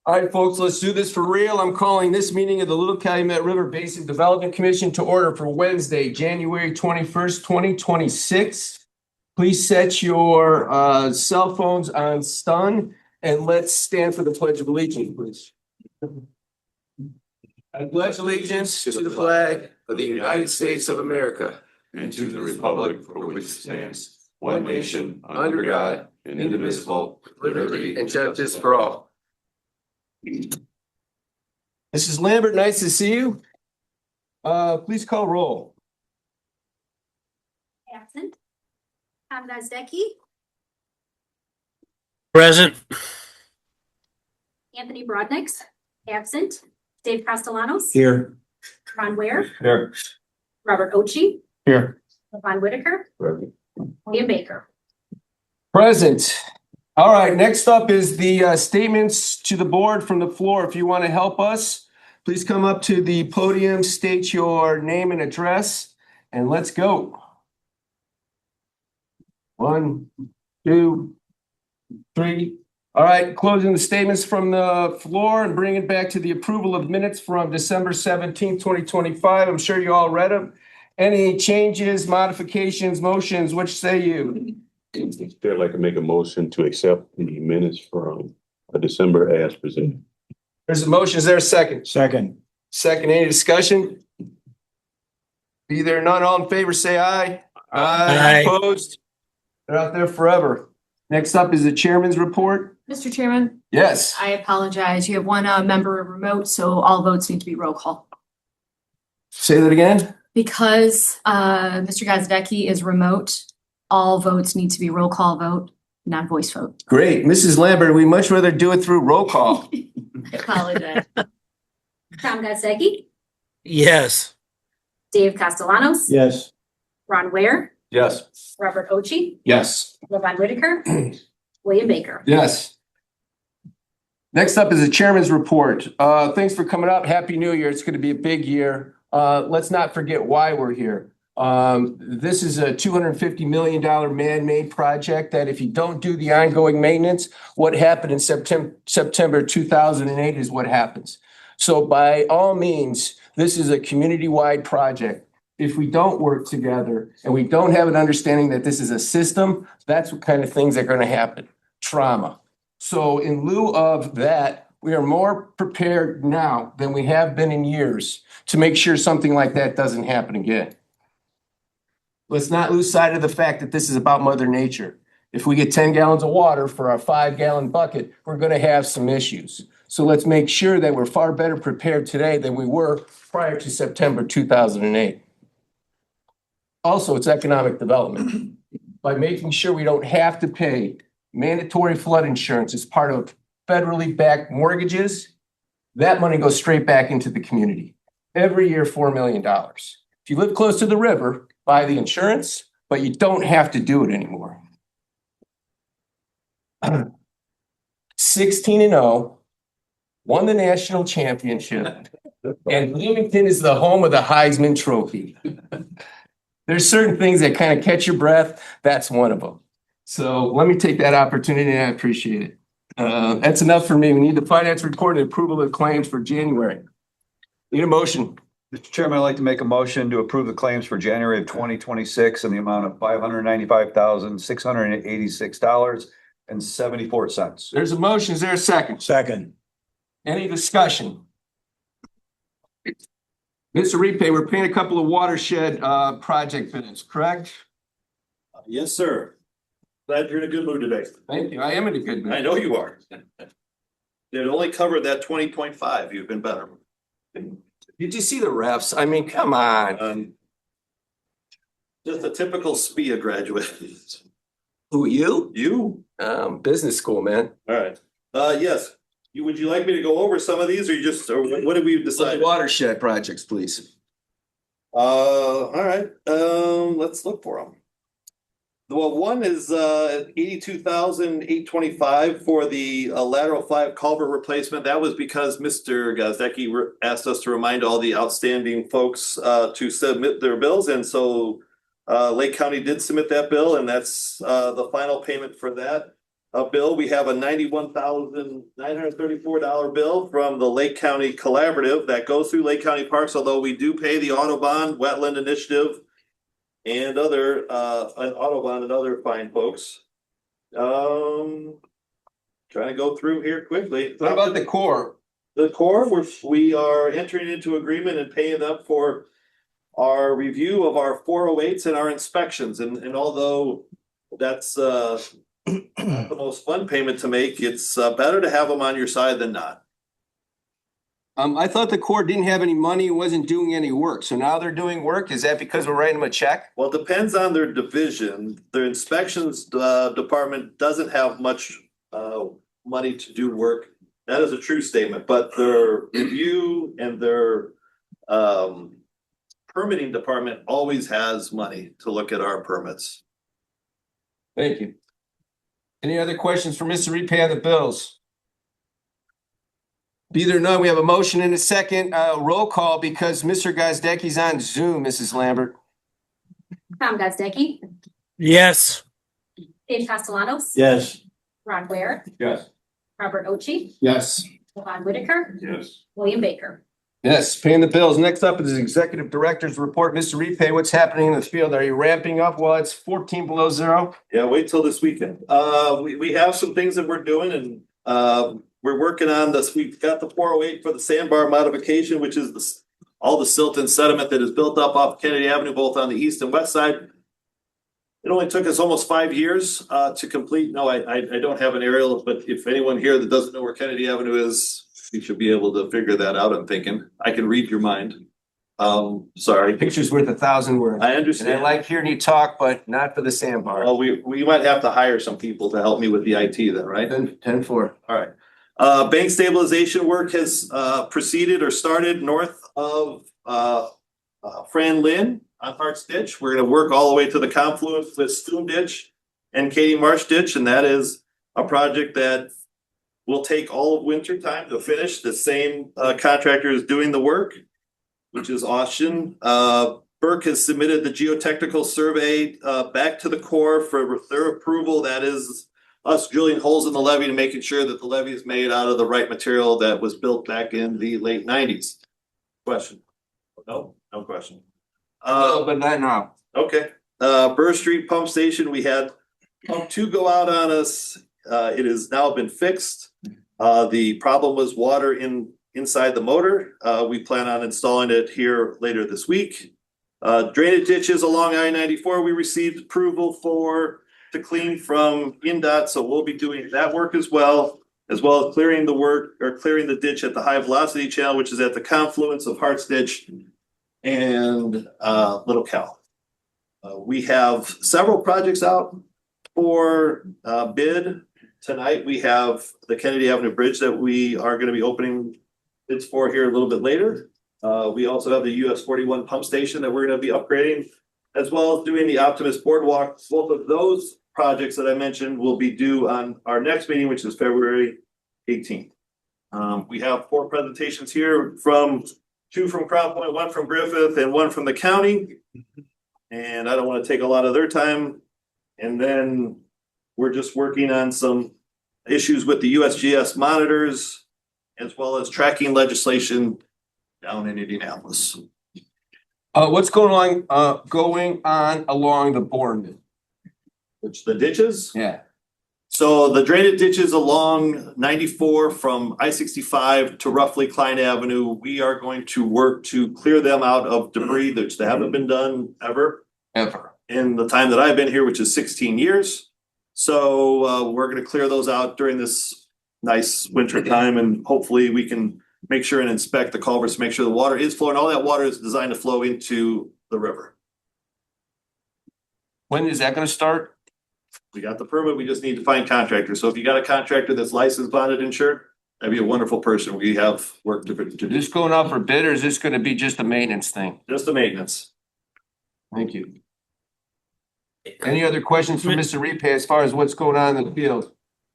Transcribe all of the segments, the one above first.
All right, folks, let's do this for real. I'm calling this meeting of the Little Calumet River Basin Development Commission to order for Wednesday, January 21st, 2026. Please set your cell phones on stun and let's stand for the Pledge of Allegiance, please. I pledge allegiance to the flag of the United States of America and to the republic for which it stands, one nation, under God, indivisible, with liberty and justice for all. Mrs. Lambert, nice to see you. Please call roll. Absent. Tom Gazdecki, Present. Anthony Brodniks, absent. Dave Castellanos. Here. Ron Ware, Here. Robert Ochi, Here. Levon Whitaker, William Baker. Present. All right, next up is the statements to the board from the floor. If you want to help us, please come up to the podium, state your name and address, and let's go. 1, 2, 3. All right, closing the statements from the floor and bringing it back to the approval of minutes from December 17th, 2025. I'm sure you all read them. Any changes, modifications, motions, which say you? I'd like to make a motion to accept the minutes from December as presented. There's a motion. Is there a second? Second. Second, any discussion? Be there none, all in favor, say aye. Aye. Opposed? They're out there forever. Next up is the chairman's report. Mr. Chairman, Yes. I apologize. You have one member remote, so all votes need to be roll call. Say that again? Because Mr. Gazdecki is remote, all votes need to be roll call vote, not voice vote. Great. Mrs. Lambert, we'd much rather do it through roll call. I apologize. Tom Gazdecki, Yes. Dave Castellanos, Yes. Ron Ware, Yes. Robert Ochi, Yes. Levon Whitaker, William Baker. Yes. Next up is the chairman's report. Thanks for coming up. Happy New Year. It's going to be a big year. Let's not forget why we're here. This is a $250 million man-made project that if you don't do the ongoing maintenance, what happened in September 2008 is what happens. So by all means, this is a community-wide project. If we don't work together and we don't have an understanding that this is a system, that's what kind of things are going to happen. Trauma. So in lieu of that, we are more prepared now than we have been in years to make sure something like that doesn't happen again. Let's not lose sight of the fact that this is about Mother Nature. If we get 10 gallons of water for our 5-gallon bucket, we're going to have some issues. So let's make sure that we're far better prepared today than we were prior to September 2008. Also, it's economic development. By making sure we don't have to pay mandatory flood insurance as part of federally backed mortgages, that money goes straight back into the community. Every year, $4 million. If you live close to the river, buy the insurance, but you don't have to do it anymore. 16-0, won the national championship, and Bloomington is the home of the Heisman Trophy. There's certain things that kind of catch your breath. That's one of them. So let me take that opportunity, and I appreciate it. That's enough for me. We need the finance report and approval of claims for January. Need a motion. Mr. Chairman, I'd like to make a motion to approve the claims for January of 2026 in the amount of $595,686.74. There's a motion. Is there a second? Second. Any discussion? Mr. Repay, we're paying a couple of watershed project minutes, correct? Yes, sir. Glad you're in a good mood today. Thank you. I am in a good mood. I know you are. It only covered that 20.5. You've been better. Did you see the refs? I mean, come on. Just a typical SPIA graduate. Who, you? You? Business school, man. All right. Yes. Would you like me to go over some of these or what did we decide? Watershed projects, please. All right. Let's look for them. Well, one is $82,825 for the lateral 5 culvert replacement. That was because Mr. Gazdecki asked us to remind all the outstanding folks to submit their bills, and so Lake County did submit that bill, and that's the final payment for that. bill. We have a $91,934 bill from the Lake County Collaborative that goes through Lake County Parks, although we do pay the Autobahn Wetland Initiative and other, an Autobahn and other fine folks. Trying to go through here quickly. What about the core? The Corps, we are entering into agreement and paying up for our review of our 408s and our inspections. And although that's not the most fun payment to make, it's better to have them on your side than not. I thought the Corps didn't have any money, and wasn't doing any work. So now they're doing work. Is that because we're writing them a check? Well, it depends on their division. Their inspections department doesn't have much money to do work. That is a true statement, but their review and their permitting department always has money to look at our permits. Thank you. Any other questions for Mr. Repay on the bills? Be there none, we have a motion and a second. Roll call because Mr. Gazdecki's on Zoom, Mrs. Lambert. Tom Gazdecki, Yes. Dave Castellanos. Yes. Ron Ware, Yes. Robert Ochi, Yes. Ron Whitaker, Yes. William Baker. Yes, paying the bills. Next up is Executive Director's Report. Mr. Repay, what's happening in the field? Are you ramping up while it's 14 below zero? Yeah, wait till this weekend. We have some things that we're doing and we're working on this. We've got the 408 for the sandbar modification, which is all the silt and sediment that is built up off Kennedy Avenue, both on the east and west side. It only took us almost 5 years to complete. No, I don't have an aerial, but if anyone here that doesn't know where Kennedy Avenue is, you should be able to figure that out, I'm thinking. I can read your mind. Sorry. Picture's worth 1,000 words. I And I understand. like hearing you talk, but not for the sandbar. Well, we might have to hire some people to help me with the IT then, right? 10-4. All right. Bank stabilization work has proceeded or started north of Fran Lynn on Hart's Ditch. We're gonna work all the way to the confluence with Stoom Ditch and Katy Marsh Ditch, and that is a project that will take all of winter time to finish. The same contractor is doing the work, which is Austin. Burke has submitted the geotechnical survey back to the Corps for their approval. That is us drilling holes in the levee and making sure that the levee is made out of the right material that was built back in the late 90s. Question? No question. But not now. Okay, Burr Street Pump Station, we had pump 2 go out on us. It has now been fixed. The problem was water inside the motor. We plan on installing it here later this week. Drainage ditches along I-94, we received approval to clean from INDOT, so we'll be doing that work as well as clearing the ditch at the high velocity channel, which is at the confluence of Hart's Ditch and Little Cal. We have several projects out for bid. Tonight, we have the Kennedy Avenue Bridge that we are going to be opening bids for here a little bit later. We also have the US 41 pump station that we're going to be upgrading, as well as doing the Optimus Boardwalk. Both of those projects that I mentioned will be due on our next meeting, which is February 18th. We have 4 presentations here 2 from Crown Point, 1 from Griffith, and 1 from the county. And I don't want to take a lot of their time. And then we're just working on some issues with the USGS monitors, as well as tracking legislation down in Indianapolis. What's going on along the Bourne? Which the ditches? Yeah. So the drainage ditches along 94 from I-65 to roughly Klein Avenue, we are going to work to clear them out of debris that haven't been done ever in the time that I've been here, which is 16 years. So we're going to clear those out during this nice winter time, and hopefully we can make sure and inspect the culverts to make sure the water is flowing. All that water is designed to flow into the river. When is that going to start? We got the permit, we just need to find contractors. So if you got a contractor that's licensed, bonded, insured, that'd be a wonderful person. We have work to Is do. this going out for bid, or is this going to be just a maintenance thing? Just the maintenance. Thank you. Any other questions for Mr. Repay as far as what's going on in the field?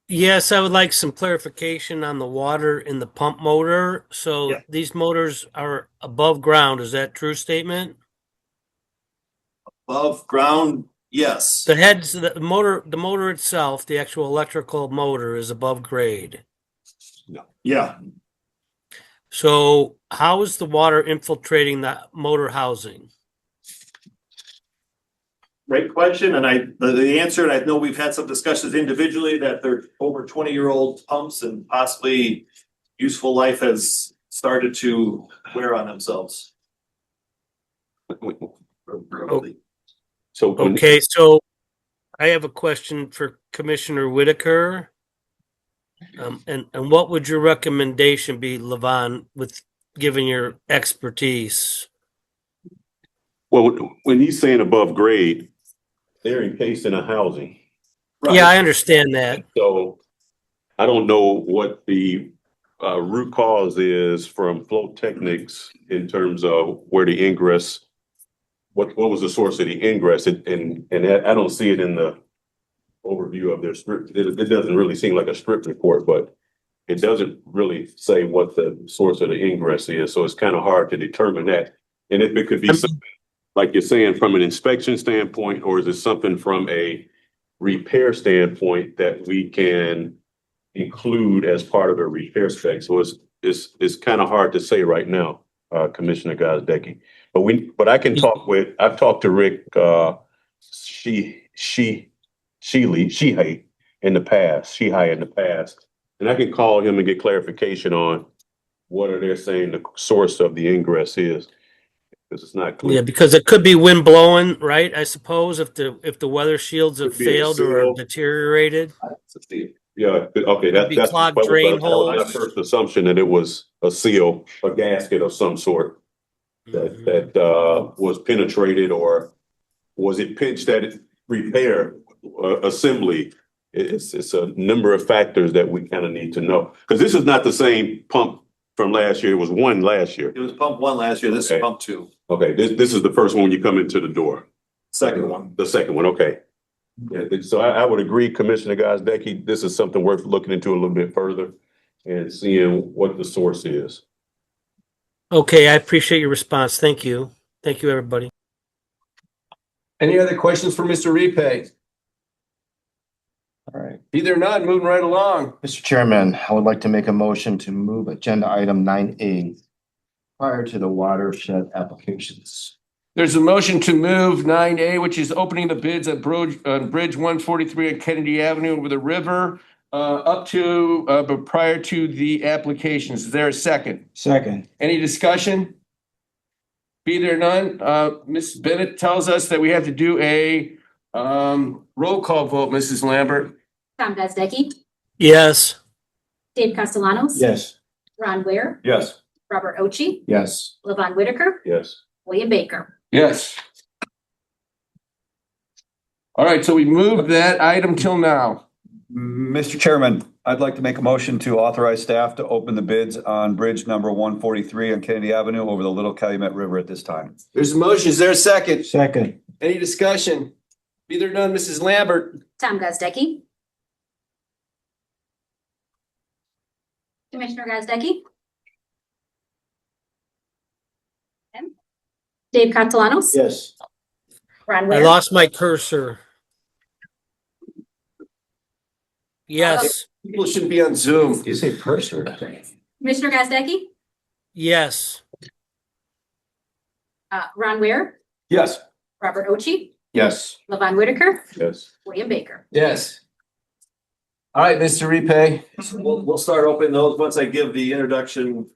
Yes, I would like some clarification on the water in the pump motor. So Yeah. these motors are above ground. Is that true statement? Above ground, Yes. The heads, the motor itself, the actual electrical motor is above grade. Yeah. So how is the water infiltrating the motor housing? Great question, and the answer, and I know we've had some discussions individually that they're over 20-year-old pumps and possibly useful life has started to wear on themselves. So when- Okay, so I have a question for Commissioner Whitaker. And what would your recommendation be, Levon, with given your expertise? well, when he's saying above grade, they're encased in a housing. Yeah, I understand that. So I don't know what the root cause is from Flow Technics in terms of where the ingress, what was the source of the ingress? And I don't see it in the overview of their strip. It doesn't really seem like a strip report, but it doesn't really say what the source of the ingress is. So it's kind of hard to determine that. And if it could be something, like you're saying, from an inspection standpoint, or is it something from a repair standpoint that we can include as part of a repair spec? So it's kind of hard to say right now, Commissioner Gazdecki. But I can I've talked to Rick Sheehy in the past, and I can call him and get clarification on what are they saying the source of the ingress is, because it's not clear. Yeah, because it could be wind blowing, right? I suppose if the weather shields have Could be a failed or seal. deteriorated. Yeah, okay, Could be clogged drain that was my holes. first assumption, that it was a seal, a gasket of some sort that was penetrated, or was it pinched at repair assembly? It's a number of factors that we kind of need to know, because this is not the same pump from last year. It was one last year. It was pump 1 last year. This Okay. is pump 2. Okay, this is the first one when you come into the door. Second one. The second one, okay. Yeah, so I would agree, Commissioner Gazdecki, this is something worth looking into a little bit further and seeing what the source is. Okay, I appreciate your response. Thank you. Thank you, everybody. Any other questions for Mr. Repay? All right, Either not, moving right along. Mr. Chairman, I would like to make a motion to move agenda item 9A prior to the watershed applications. There's a motion to move 9A, which is opening the bids at Bridge 143 on Kennedy Avenue over the river, up to, but prior to the applications. Is there a second? Second. Any discussion? Be there none. Ms. Bennett tells us that we have to do a roll call vote, Mrs. Lambert. Tom Gazdecki, Yes. Dave Castellanos. Yes. Ron Ware, Yes. Robert Ochi, Yes. Levon Whitaker, Yes. William Baker. Yes. All right, so we moved that item till now. Mr. Chairman, I'd like to make a motion to authorize staff to open the bids on bridge number 143 on Kennedy Avenue over the Little Calumet River at this time. There's a motion. Is there a second? Second. Any discussion? Be there none, Mrs. Lambert. Tom Gazdecki. Commissioner Gazdecki. Okay. Dave Castellanos. Yes. Ron I Ware. lost my cursor. Yes. People shouldn't be on Zoom. You say cursor. Commissioner Gazdecki. Yes. Ron Ware, Yes. Robert Ochi, Yes. Levon Whitaker, Yes. William Baker. Yes. All right, Mr. Repay. We'll start opening those once I give the introduction,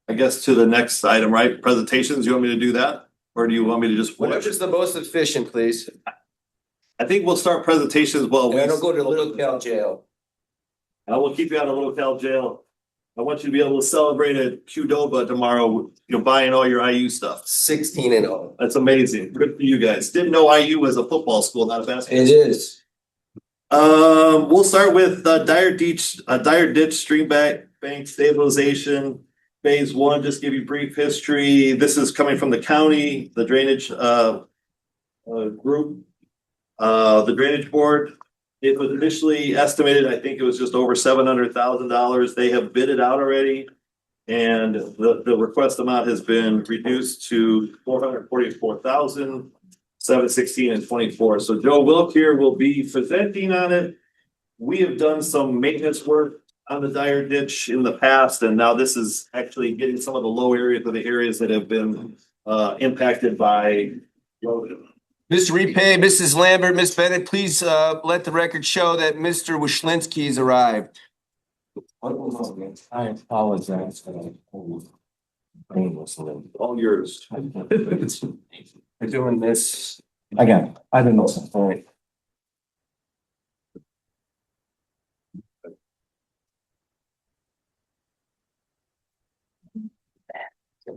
I guess, to the next item, right? Presentations. You want me to do that? Or do you want me to just? Whatever's the most efficient, please. I think we'll start presentations while we. And I'll go to Little Cal Jail. I will keep you out of Little Cal Jail. I want you to be able to celebrate at Qdoba tomorrow, buying all your IU stuff. 16-0. That's amazing. Good for you guys. Didn't know IU was a football school, not a basketball. It is. We'll start with Dire Ditch Stream Bank Stabilization Phase 1. Just give you brief history. This is coming from the county, the drainage group, the drainage board. It was initially estimated, I think it was just over $700,000. They have bid it out already. And the request amount has been reduced to $444,000. 7, 16, and 24. So Joe Wilk here will be presenting on it. We have done some maintenance work on the Dyer ditch in the past, and now this is actually getting some of the low areas of the areas that have been impacted by erosion. Mr. Repay, Mrs. Lambert, Ms. Bennett, please let the record show that Mr. Wishlinski has arrived. I apologize for that. All yours. We're doing this. Again, I didn't know something. Right.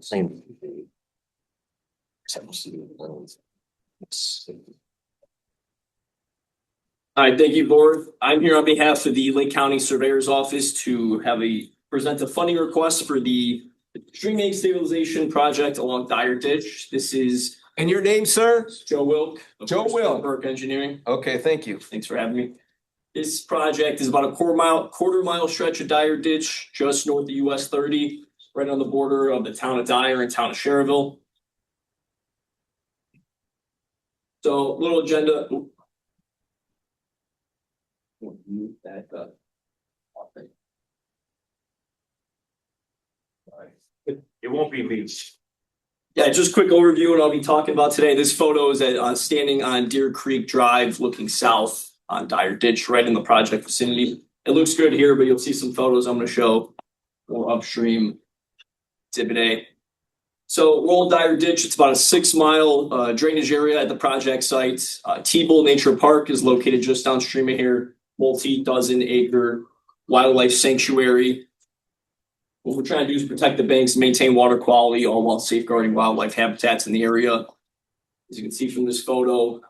Same. All right, thank you, board. I'm here on behalf of the Lake County Surveyor's Office to present a funding request for the stream bank stabilization project along Dyer Ditch. This is And your name, sir? Joe Wilk. of Joe Wilk. Burke Engineering. Okay, thank you. Thanks for having me. This project is about a quarter mile stretch of Dyer Ditch, just north of US 30, right on the border of the town of Dyer and town of Cherville. So, little agenda. Mute that, It won't be me. Yeah, just quick overview what I'll be talking about today. This photo is standing on Deer Creek Drive, looking south on Dyer Ditch, right in the project vicinity. It looks good here, but you'll see some photos I'm going to show more upstream. Exhibit A. So, Roll Dyer Ditch, it's about a 6-mile drainage area at the project site. T-Bull Nature Park is located just downstream of here. Multi-dozen acre wildlife sanctuary. What we're trying to do is protect the banks and maintain water quality, all while safeguarding wildlife habitats in the area. As you can see from this photo,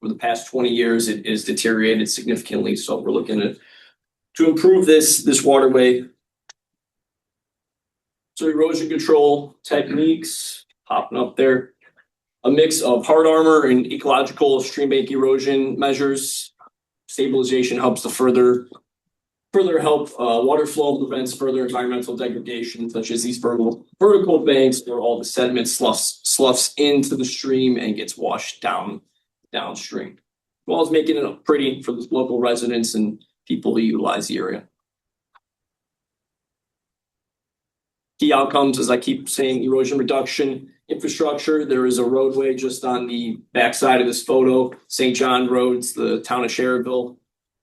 for the past 20 years, it is deteriorated significantly. So we're looking to improve this waterway. So erosion control techniques popping up there. A mix of hard armor and ecological stream bank erosion measures. Stabilization helps to further help water flow, prevents further environmental degradation, such as these vertical banks where all the sediment sloughs into the stream and gets washed downstream, as well as making it pretty for the local residents and people who utilize the area. Key outcomes, as I keep saying, erosion reduction, infrastructure. There is a roadway just on the backside of this photo, St. John Roads, the town of Cherville,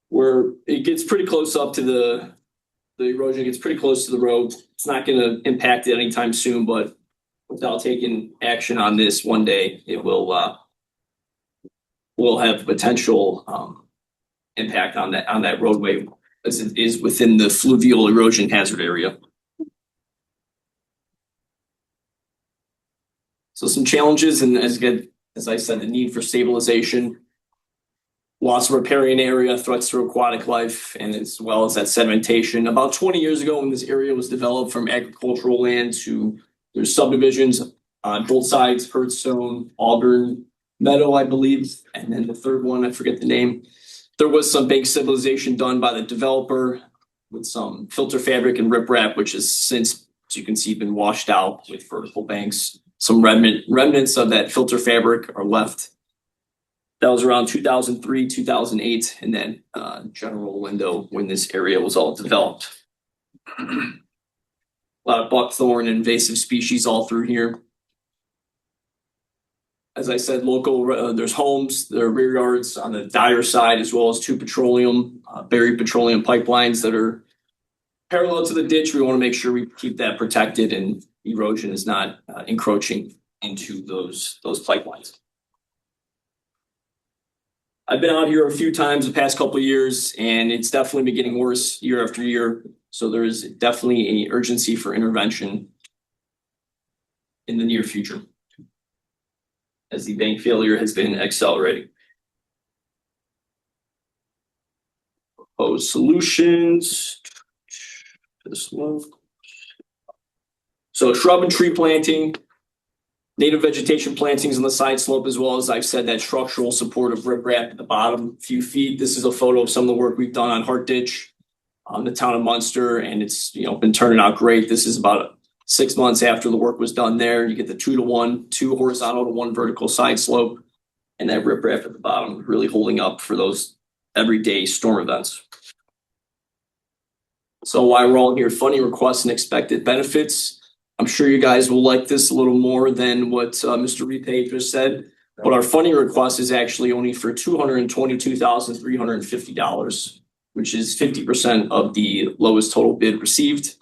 where it gets pretty close up to the erosion gets pretty close to the road. It's not going to impact it anytime soon, but without taking action on this, one day it will have potential impact on that roadway, as it is within the fluvial erosion hazard area. So some challenges, and as I said, the need for stabilization, loss of riparian area, threats to aquatic life, and as well as that sedimentation. About 20 years ago, when this area was developed from agricultural land to there's subdivisions on both sides, Hurtstone, Auburn, Meadow, I believe, and then the third one, I forget the name. There was some bank stabilization done by the developer with some filter fabric and riprap, which has since, as you can see, been washed out with vertical banks. Some remnants of that filter fabric are left. That was around 2003, 2008, and then general window when this area was all developed. A lot of buckthorn and invasive species all through here. As I said, local, there's homes, there are rear yards on the Dyer side, as well as two buried petroleum pipelines that are parallel to the ditch. We want to make sure we keep that protected and erosion is not encroaching into those pipelines. I've been out here a few times the past couple of years, and it's definitely been getting worse year after year. So there is definitely an urgency for intervention in the near future, as the bank failure has been accelerating. Proposed solutions. This one. So shrub and tree planting, native vegetation plantings on the side slope, as well as I've said, that structural support of riprap at the bottom few feet. This is a photo of some of the work we've done on Hart Ditch, on the town of Munster, and it's been turning out great. This is about 6 months after the work was done there. You get the 2-to-1, 2 horizontal to 1 vertical side slope. and that riprap at the bottom really holding up for those everyday storm events. So while we're all here, funding requests and expected benefits, I'm sure you guys will like this a little more than what Mr. Repay just said. But our funding request is actually only for $222,350, which is 50% of the lowest total bid received.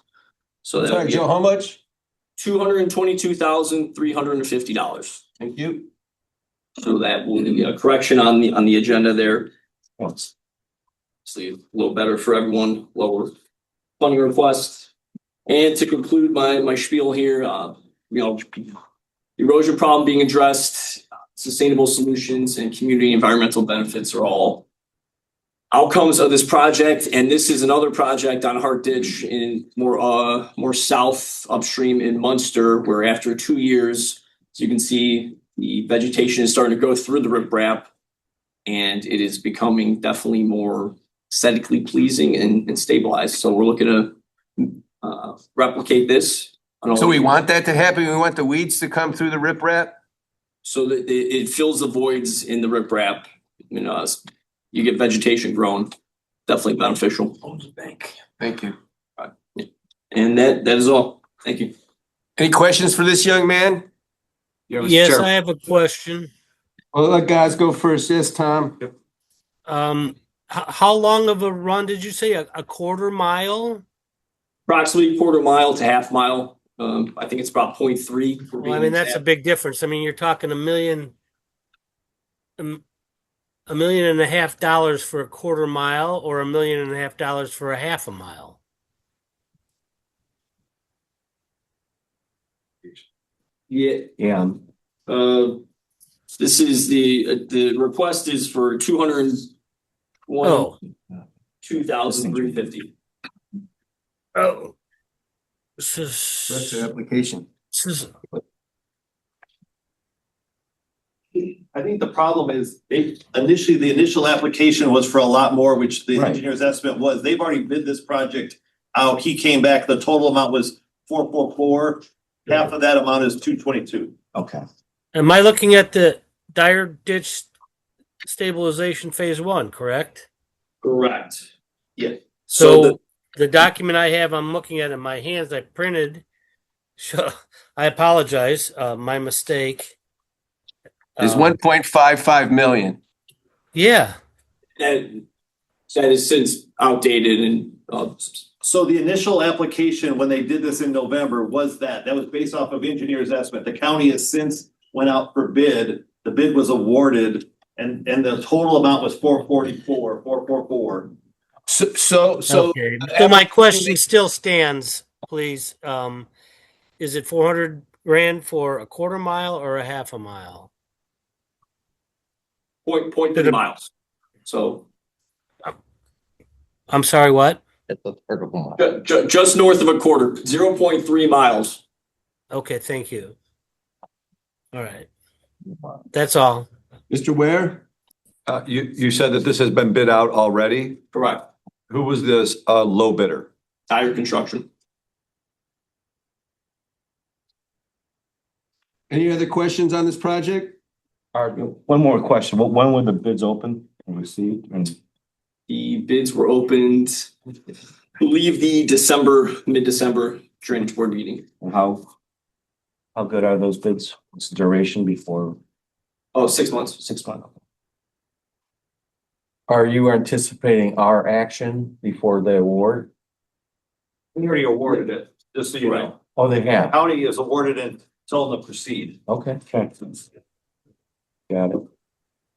So that Sorry, would be Joe, how much? $222,350. Thank you. So that will be a correction on the agenda there. Obviously, a little better for everyone, lower funding request. And to conclude my spiel here, erosion problem being addressed, sustainable solutions, and community environmental benefits are all outcomes of this project. And this is another project on Hart Ditch in more south upstream in Munster, where after 2 years, as you can see, the vegetation is starting to go through the riprap, and it is becoming definitely more aesthetically pleasing and stabilized. So we're looking to replicate this. So we want that to happen? We want the weeds to come through the riprap? So that it fills the voids in the riprap. You get vegetation growing, definitely beneficial. Thank you. And that is all. Thank you. Any questions for this young man? Yes, I have a question. Well, let guys go first. Yes, Tom. How long of a run did you say? A quarter mile? Approximately quarter mile to half mile. I think it's about 0.3. Well, I mean, that's a big difference. I mean, you're talking $1.5 million for a quarter mile, or $1.5 million for a half a mile. Yeah. This is the request is for 202,350. Oh. That's the application. I think the problem is the initial application was for a lot more, which the engineer's estimate was. They've already bid this project out. He came back, the total amount was 444. Half of that amount is 222. Okay. Am I looking at the Dire Ditch Stabilization Phase 1, correct? Correct. Yeah. So the document I have, I'm looking at in my hands, I printed. So I apologize. My mistake. Is 1.55 million. Yeah. That is since outdated and so the initial application, when they did this in November, was that was based off of engineer's estimate. The county has since went out for bid. The bid was awarded, and the total amount was 444. So okay. So my question still stands, please. Is it $400,000 for a quarter mile or a half a mile? 0.3 miles. So I'm sorry, what? Just north of a quarter, 0.3 miles. Okay, thank you. All right. That's all. Mr. Ware? You said that this has been bid out already? Correct. Who was this low bidder? Tire Construction. Any other questions on this project? One more question. When were the bids open and received? And The bids were opened, I believe mid-December drainage board meeting. how good are those bids? What's the duration before? Oh, 6 months. 6 months. Are you anticipating our action before the award? We already awarded it, just so you know. Oh, they have. County is awarded it, told them to proceed. Okay. Got it.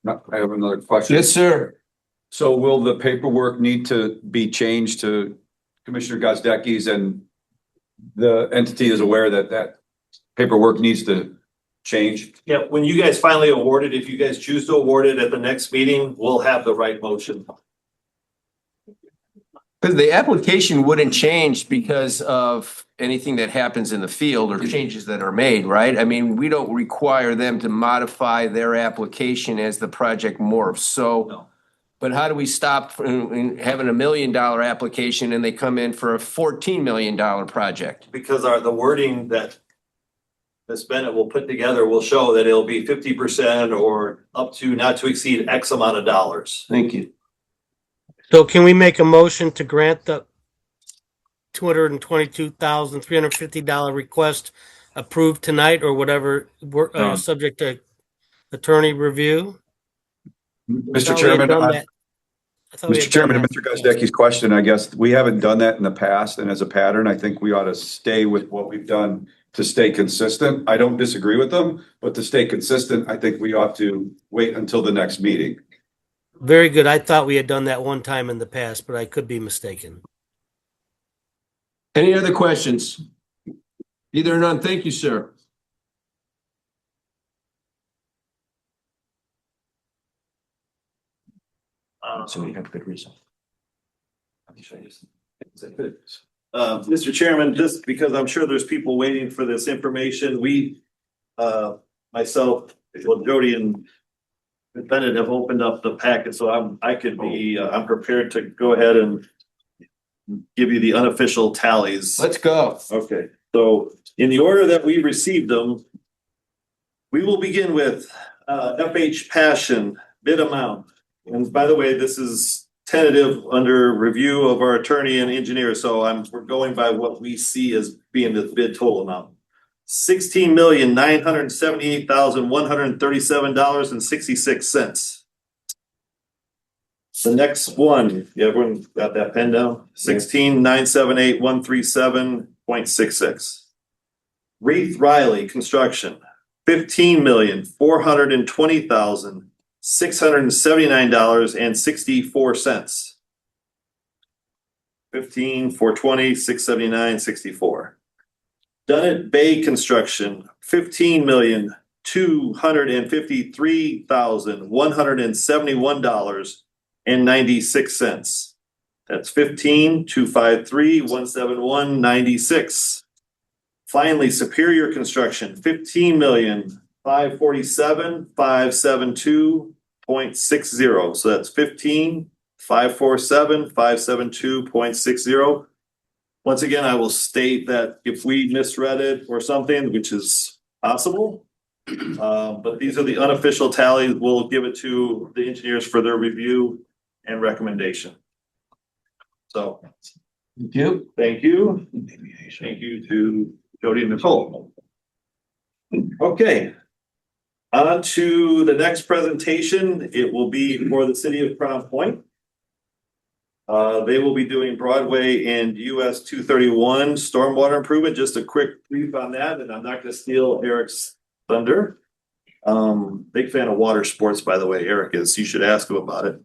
I have another question. Yes, sir. So will the paperwork need to be changed to Commissioner Gazdecki's, and the entity is aware that paperwork needs to change? Yeah, when you guys finally award it, if you guys choose to award it at the next meeting, we'll have the right motion. Because the application wouldn't change because of anything that happens in the field or changes that are made, right? I mean, we don't require them to modify their application as the project morphs. So, No. But how do we stop from having $1 million application and they come in for a $14 million project? Because the wording that Ms. Bennett will put together will show that it'll be 50% or up to not to exceed X amount of dollars. Thank you. So can we make a motion to grant the $222,350 request approved tonight or whatever, subject to attorney review? Mr. Chairman, Mr. Chairman, to Mr. Gazdecki's question, I guess we haven't done that in the past, and as a pattern, I think we ought to stay with what we've done to stay consistent. I don't disagree with them, but to stay consistent, I think we ought to wait until the next meeting. Very good. I thought we had done that one time in the past, but I could be mistaken. Any other questions? Either or none. Thank you, sir. So we have good reason. Mr. Chairman, just because I'm sure there's people waiting for this information, myself, well, Jodi and Bennett have opened up the packet, so I'm prepared to go ahead and give you the unofficial tallies. Let's go. Okay, so in the order that we received them, we will begin with FH Passion bid amount. And by the way, this is tentative under review of our attorney and engineer, so we're going by what we see as being the bid total amount. $16,978,137.66. The next one, everyone got that pen down? 16,978,137.66. Reith Riley Construction, $15,420,679.64. 15,420,679.64. Dunnett Bay Construction, $15,253,171.96. That's 15,253,171.96. Finally, Superior Construction, $15,547,572.60. So that's 15,547,572.60. Once again, I will state that if we misread it or something, which is possible, but these are the unofficial tallies. We'll give it to the engineers for their review and recommendation. So, Thank you. thank you. Thank you to Jodi and Nicole. Okay. On to the next presentation. It will be for the city of Crown Point. They will be doing Broadway and US 231 stormwater improvement. Just a quick brief on that, and I'm not going to steal Eric's thunder. Big fan of water sports, by the way. Eric is. You should ask him about it.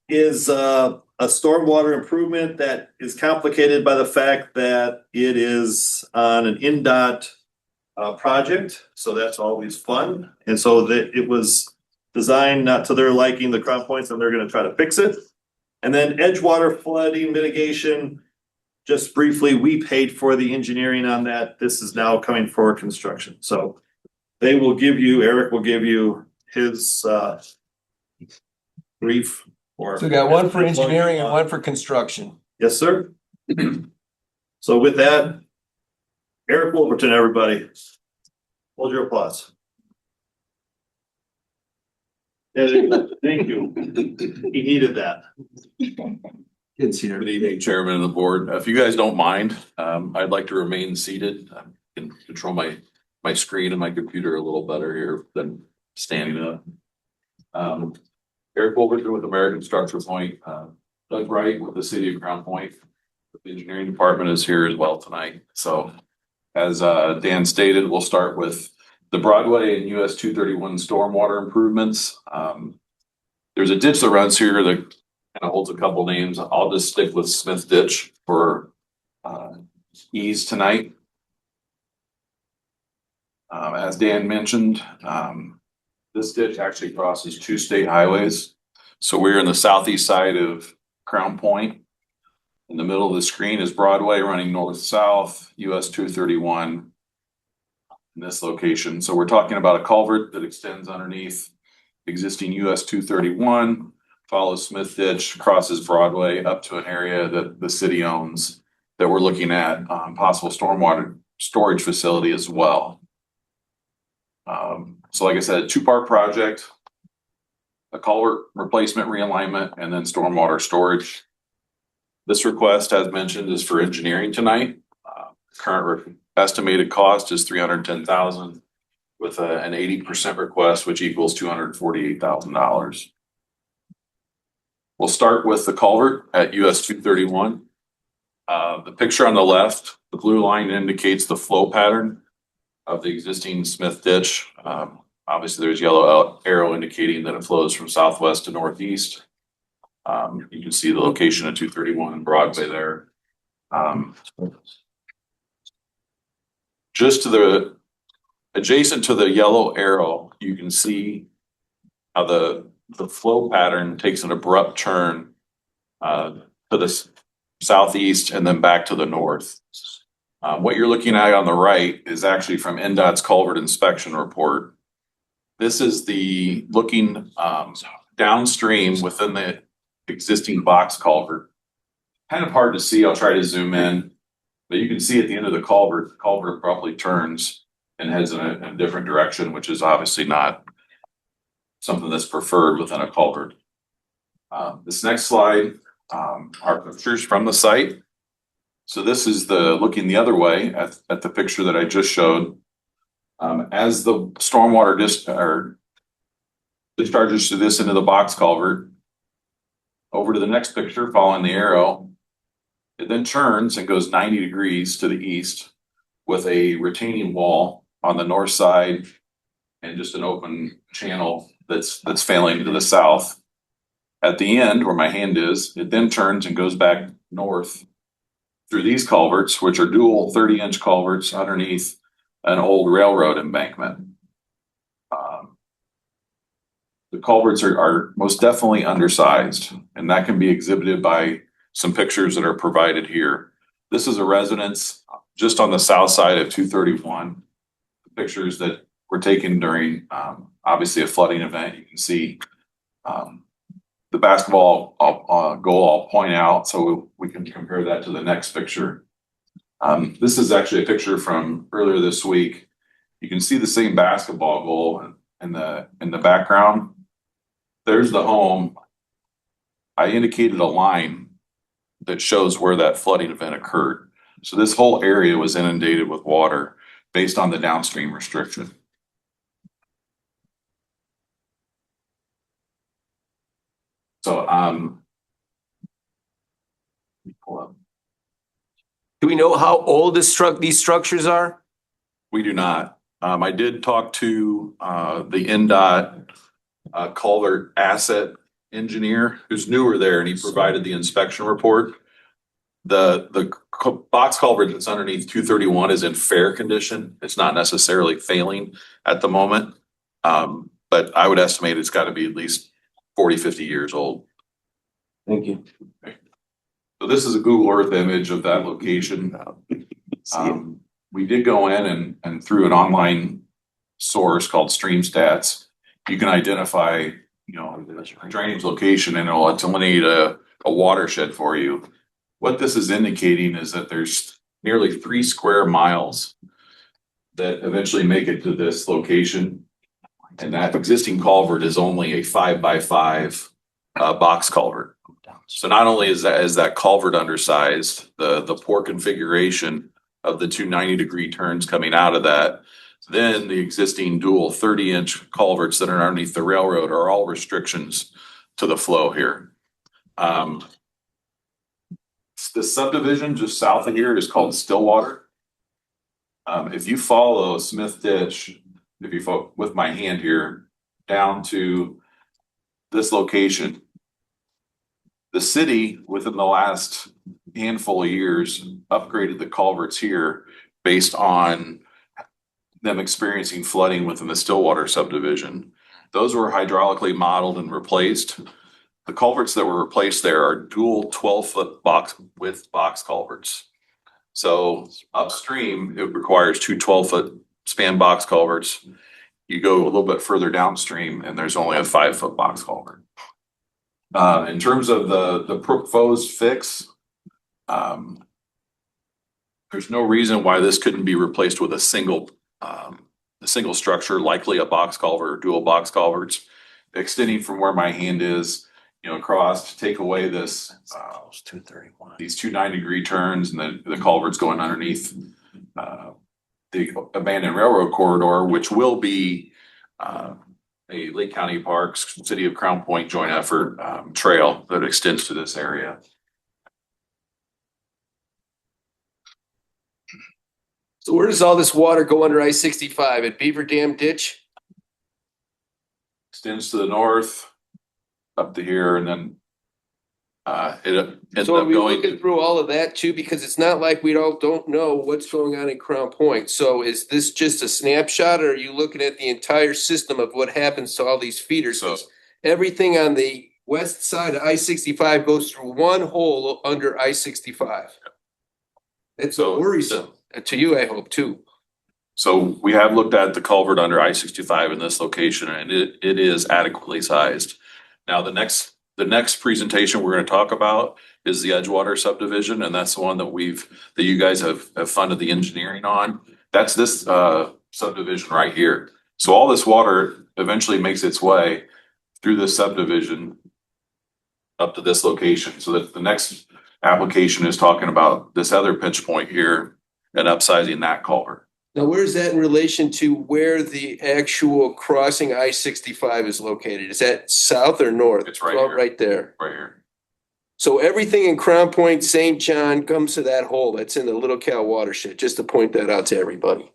Is a stormwater improvement that is complicated by the fact that it is on an NDOT project, so that's always fun. And so it was designed not to their liking, the Crown Points, and they're going to try to fix it. And then Edgewater flooding mitigation, just briefly, we paid for the engineering on that. This is now coming for construction. So they will give you, Eric will give you his brief. So we got one for engineering and one for construction. Yes, sir. So with that, Eric Wolverton, everybody. Hold your applause. Thank you. He needed that. Kids here. Good evening, Chairman of the Board. If you guys don't mind, I'd like to remain seated. I can control my screen and my computer a little better here than standing up. Eric Wolverton with American Structure Point. Doug Wright with the City of Crown Point. The engineering department is here as well tonight. So as Dan stated, we'll start with the Broadway and US 231 stormwater improvements. There's a ditch that runs here that kind of holds a couple names. I'll just stick with Smith Ditch for ease tonight. As Dan mentioned, this ditch actually crosses two state highways. So we're in the southeast side of Crown Point. In the middle of the screen is Broadway running north-south, US 231 in this location. So we're talking about a culvert that extends underneath existing US 231, follows Smith Ditch, crosses Broadway up to an area that the city owns that we're looking at possible stormwater storage facility as well. So like I said, a two-part project, a culvert replacement realignment, and then stormwater storage. This request, as mentioned, is for engineering tonight. Current estimated cost is $310,000 with an 80% request, which equals $248,000. We'll start with the culvert at US 231. The picture on the left, the blue line indicates the flow pattern of the existing Smith ditch. Obviously, there's yellow arrow indicating that it flows from southwest to northeast. You can see the location of 231 and Broadway there. Just to the adjacent to the yellow arrow, you can see how the flow pattern takes an abrupt turn to the southeast and then back to the north. What you're looking at on the right is actually from NDOT's culvert inspection report. This is the looking downstream within the existing box culvert. Kind of hard to see. I'll try to zoom in, but you can see at the end of the culvert abruptly turns and heads in a different direction, which is obviously not something that's preferred within a culvert. This next slide are pictures from the site. So this is looking the other way at the picture that I just showed. As the stormwater discharges through this into the box culvert, over to the next picture following the arrow, it then turns and goes 90 degrees to the east with a retaining wall on the north side and just an open channel that's failing to the south. At the end where my hand is, it then turns and goes back north through these culverts, which are dual 30-inch culverts underneath an old railroad embankment. The culverts are most definitely undersized, and that can be exhibited by some pictures that are provided here. This is a residence just on the south side of 231. The pictures that were taken during obviously a flooding event. You can see the basketball goal I'll point out, so we can compare that to the next picture. This is actually a picture from earlier this week. You can see the same basketball goal in the background. There's the home. I indicated a line that shows where that flooding event occurred. So this whole area was inundated with water based on the downstream restriction. So pull up. Do we know how old these structures are? We do not. I did talk to the NDOT culvert asset engineer who's newer there, and he provided the inspection report. The box culvert that's underneath 231 is in fair condition. It's not necessarily failing at the moment, but I would estimate it's got to be at least 40, 50 years old. Thank you. So this is a Google Earth image of that location. We did go in and through an online source called StreamStats, you can identify, drainage location, and it'll delineate a watershed for you. What this is indicating is that there's nearly 3 square miles that eventually make it to this location. And that existing culvert is only a 5x5 box culvert. So not only is that culvert undersized, the poor configuration of the 2 90-degree turns coming out of that, then the existing dual 30-inch culverts that are underneath the railroad are all restrictions to the flow here. The subdivision just south of here is called Stillwater. If you follow Smith Ditch, with my hand here down to this location, the city within the last handful of years upgraded the culverts here based on them experiencing flooding within the Stillwater subdivision. Those were hydraulically modeled and replaced. The culverts that were replaced there are dual 12-foot box culverts. So upstream, it requires 2 12-foot span box culverts. You go a little bit further downstream and there's only a 5-foot box culvert. In terms of the proposed fix, there's no reason why this couldn't be replaced with a single structure, likely a box culvert or dual box culverts, extending from where my hand is, across to take away this, 231. these 2 9-degree turns and the culverts going underneath, the abandoned railroad corridor, which will be, a Lake County Parks, City of Crown Point joint effort, trail that extends to this area. So where does all this water go under I-65 at Beaver Dam Ditch? Extends to the north, up to here, and then it ends So are up we going. looking through all of that too? Because it's not like we don't know what's going on in Crown Point. So is this just a snapshot, or are you looking at the entire system of what happens to all these feeders? So Everything on the west side of I-65 goes through one hole under I-65. It's So- worrisome to you, I hope, too. So we have looked at the culvert under I-65 in this location, and it is adequately sized. Now, the next presentation we're gonna talk about is the Edgewater subdivision, and that's the one that you guys have funded the engineering on. That's this subdivision right here. So all this water eventually makes its way through this subdivision up to this location. So that the next application is talking about this other pinch point here and upsizing that culvert. Now, where is that in relation to where the actual crossing I-65 is located? Is that south or north? It's right Oh, here. right there. Right here. So everything in Crown Point, St. John comes to that hole that's in the Little Cal watershed, just to point that out to everybody.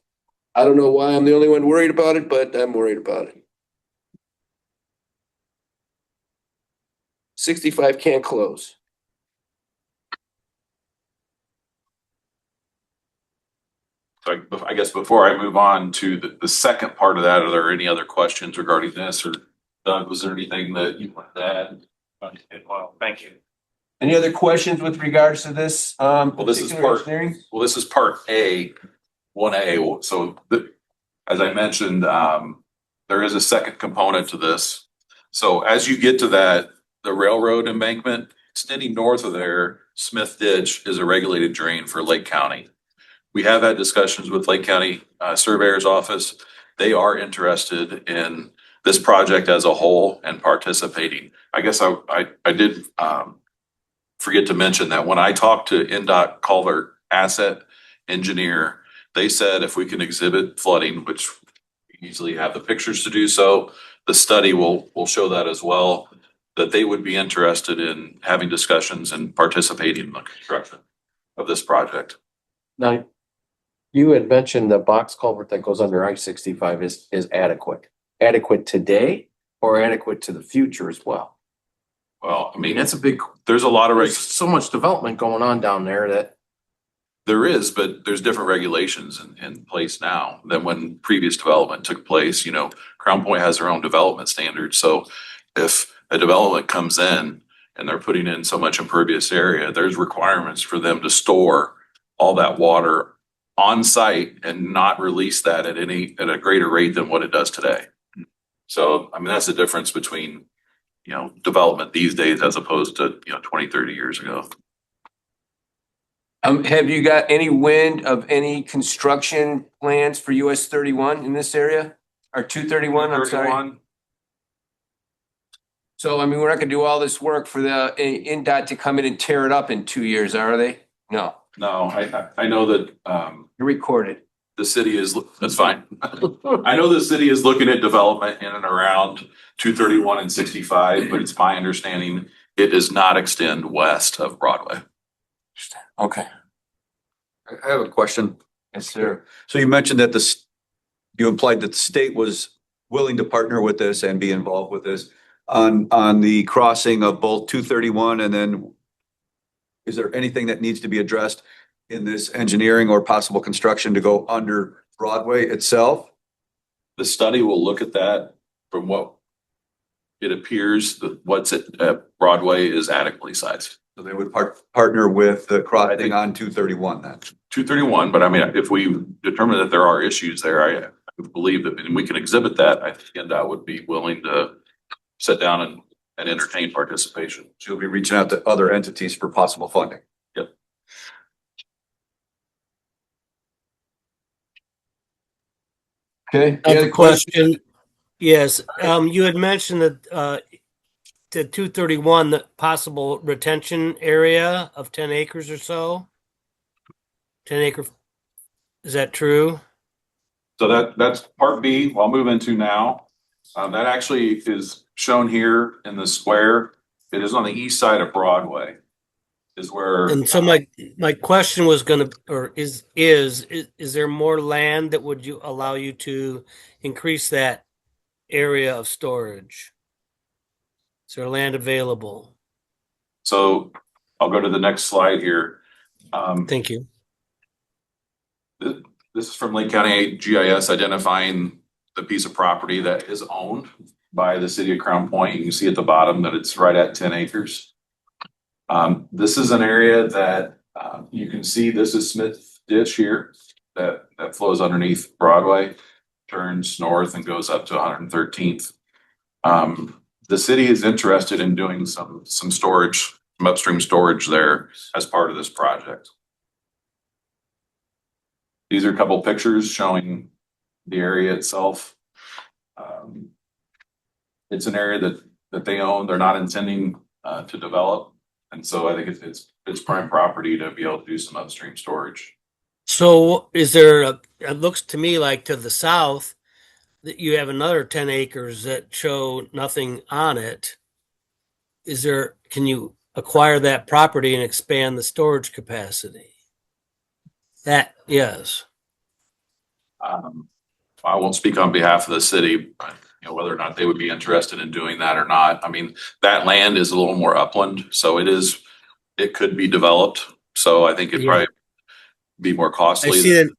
I don't know why I'm the only one worried about it, but I'm worried about it. 65 can't close. So I guess before I move on to the second part of that, are there any other questions regarding this, or Doug, was there anything that you wanted to add? Well, thank you. Any other questions with regards to this? This is particular part- engineering? Well, this is part A, 1A. So as I mentioned, there is a second component to this. So as you get to that, the railroad embankment extending north of there, Smith Ditch is a regulated drain for Lake County. We have had discussions with Lake County Surveyor's Office. They are interested in this project as a whole and participating. I guess I did forget to mention that when I talked to NDOT Culvert Asset Engineer, they said if we can exhibit flooding, which we easily have the pictures to do so, the study will show that as well, that they would be interested in having discussions and participating in the construction of this project. Now, you had mentioned the box culvert that goes under I-65 is adequate. Adequate today or adequate to the future as well? Well, I mean, That's a big, there's a lot of there's so much development going on down there that there is, but there's different regulations in place now than when previous development took place. Crown Point has their own development standards. So if a development comes in and they're putting in so much impervious area, there's requirements for them to store all that water on site and not release that at a greater rate than what it does today. So, I mean, that's the difference between, development these days as opposed to, 20, 30 years ago. Have you got any wind of any construction plans for US 31 in this area? Or 231, I'm sorry. 31. So, I mean, we're not gonna do all this work for the NDOT to come in and tear it up in 2 years, are they? No, No, I know that, you're recorded. the city is, that's fine. I know the city is looking at development in and around 231 and 65, but it's my understanding it does not extend west of Broadway. Okay. I have a question. Yes, sir. So you mentioned that you implied that the state was willing to partner with this and be involved with this on the crossing of both 231, and then is there anything that needs to be addressed in this engineering or possible construction to go under Broadway itself? The study will look at that from what it appears that what's at Broadway is adequately sized. So they would partner with the crossing on 231 then? 231, but I mean, if we determine that there are issues there, I believe that and we can exhibit that. I think NDOT would be willing to sit down and entertain participation. So you'll be reaching out to other entities for possible funding? Yep. Okay, I any have other a questions? question. Yes, you had mentioned that the 231, the possible retention area of 10 acres or so. 10 acre, is that true? So that's part B, I'll move into now. That actually is shown here in the square. It is on the east side of Broadway. Is where. And so my question was gonna, or is there more land that would you allow you to increase that area of storage? Is there land available? So I'll go to the next slide here. Thank you. This is from Lake County GIS identifying the piece of property that is owned by the city of Crown Point. You can see at the bottom that it's right at 10 acres. This is an area that you can see, this is Smith Ditch here that flows underneath Broadway, turns north and goes up to 113th. The city is interested in doing some storage, some upstream storage there as part of this project. These are a couple pictures showing the area itself. It's an area that they own. They're not intending to develop. And so I think it's prime property to be able to do some upstream storage. So is there it looks to me like to the south that you have another 10 acres that show nothing on it. Can you acquire that property and expand the storage capacity? Yes. I won't speak on behalf of the city, but whether or not they would be interested in doing that or not. I mean, that land is a little more upland, so it could be developed. So I think it'd probably be more costly. I see that.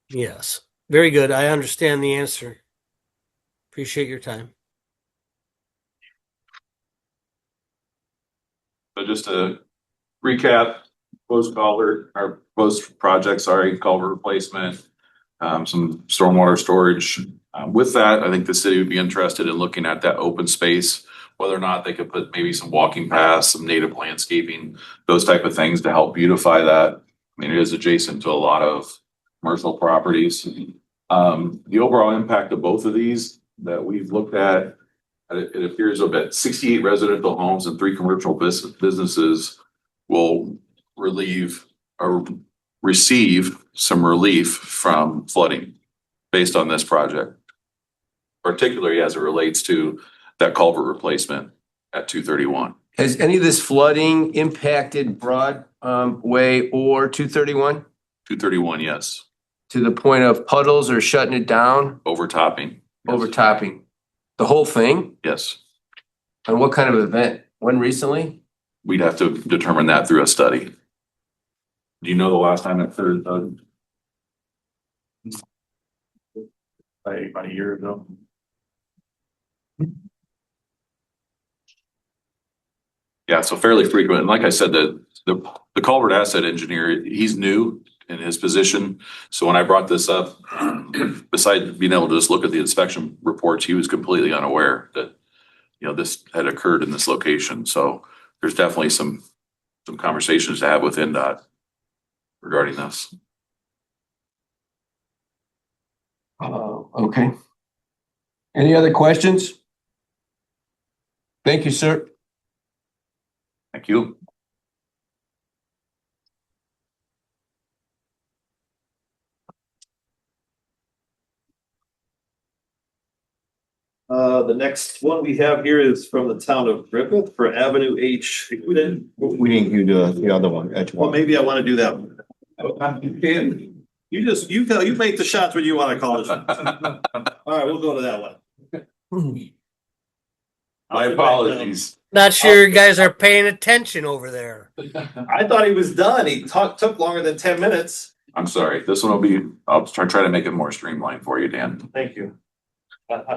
Yes. Very good. I understand the answer. Appreciate your time. So just to recap, proposed project, culvert replacement, some stormwater storage. With that, I think the city would be interested in looking at that open space, whether or not they could put maybe some walking paths, some native landscaping, those type of things to help beautify that. I mean, it is adjacent to a lot of commercial properties. The overall impact of both of these that we've looked at, it appears that 68 residential homes and 3 commercial businesses will receive some relief from flooding based on this project, particularly as it relates to that culvert replacement at 231. Has any of this flooding impacted Broadway or 231? 231, yes. To the point of puddles or shutting it down? Overtopping. Yes. Overtopping. The whole thing? Yes. And what kind of event? When recently? We'd have to determine that through a study. Do you know the last time it occurred? About a year ago. Yeah, so fairly frequent. And like I said, the culvert asset engineer, he's new in his position. So when I brought this up, besides being able to just look at the inspection reports, he was completely unaware that this had occurred in this location. So there's definitely some conversations to have with NDOT regarding this. Okay. Any other questions? Thank you, sir. Thank you. The next one we have here is from the town of Griffith for Avenue H. We didn't do the other one, Well, Edgewater. maybe I want to do that one. You make the shots when you want to call it. All right, we'll go to that one. My apologies. Not sure you guys are paying attention over there. I thought he was done. He took longer than 10 minutes. I'm sorry. This one will be, I'll try to make it more streamlined for you, Dan. Thank you.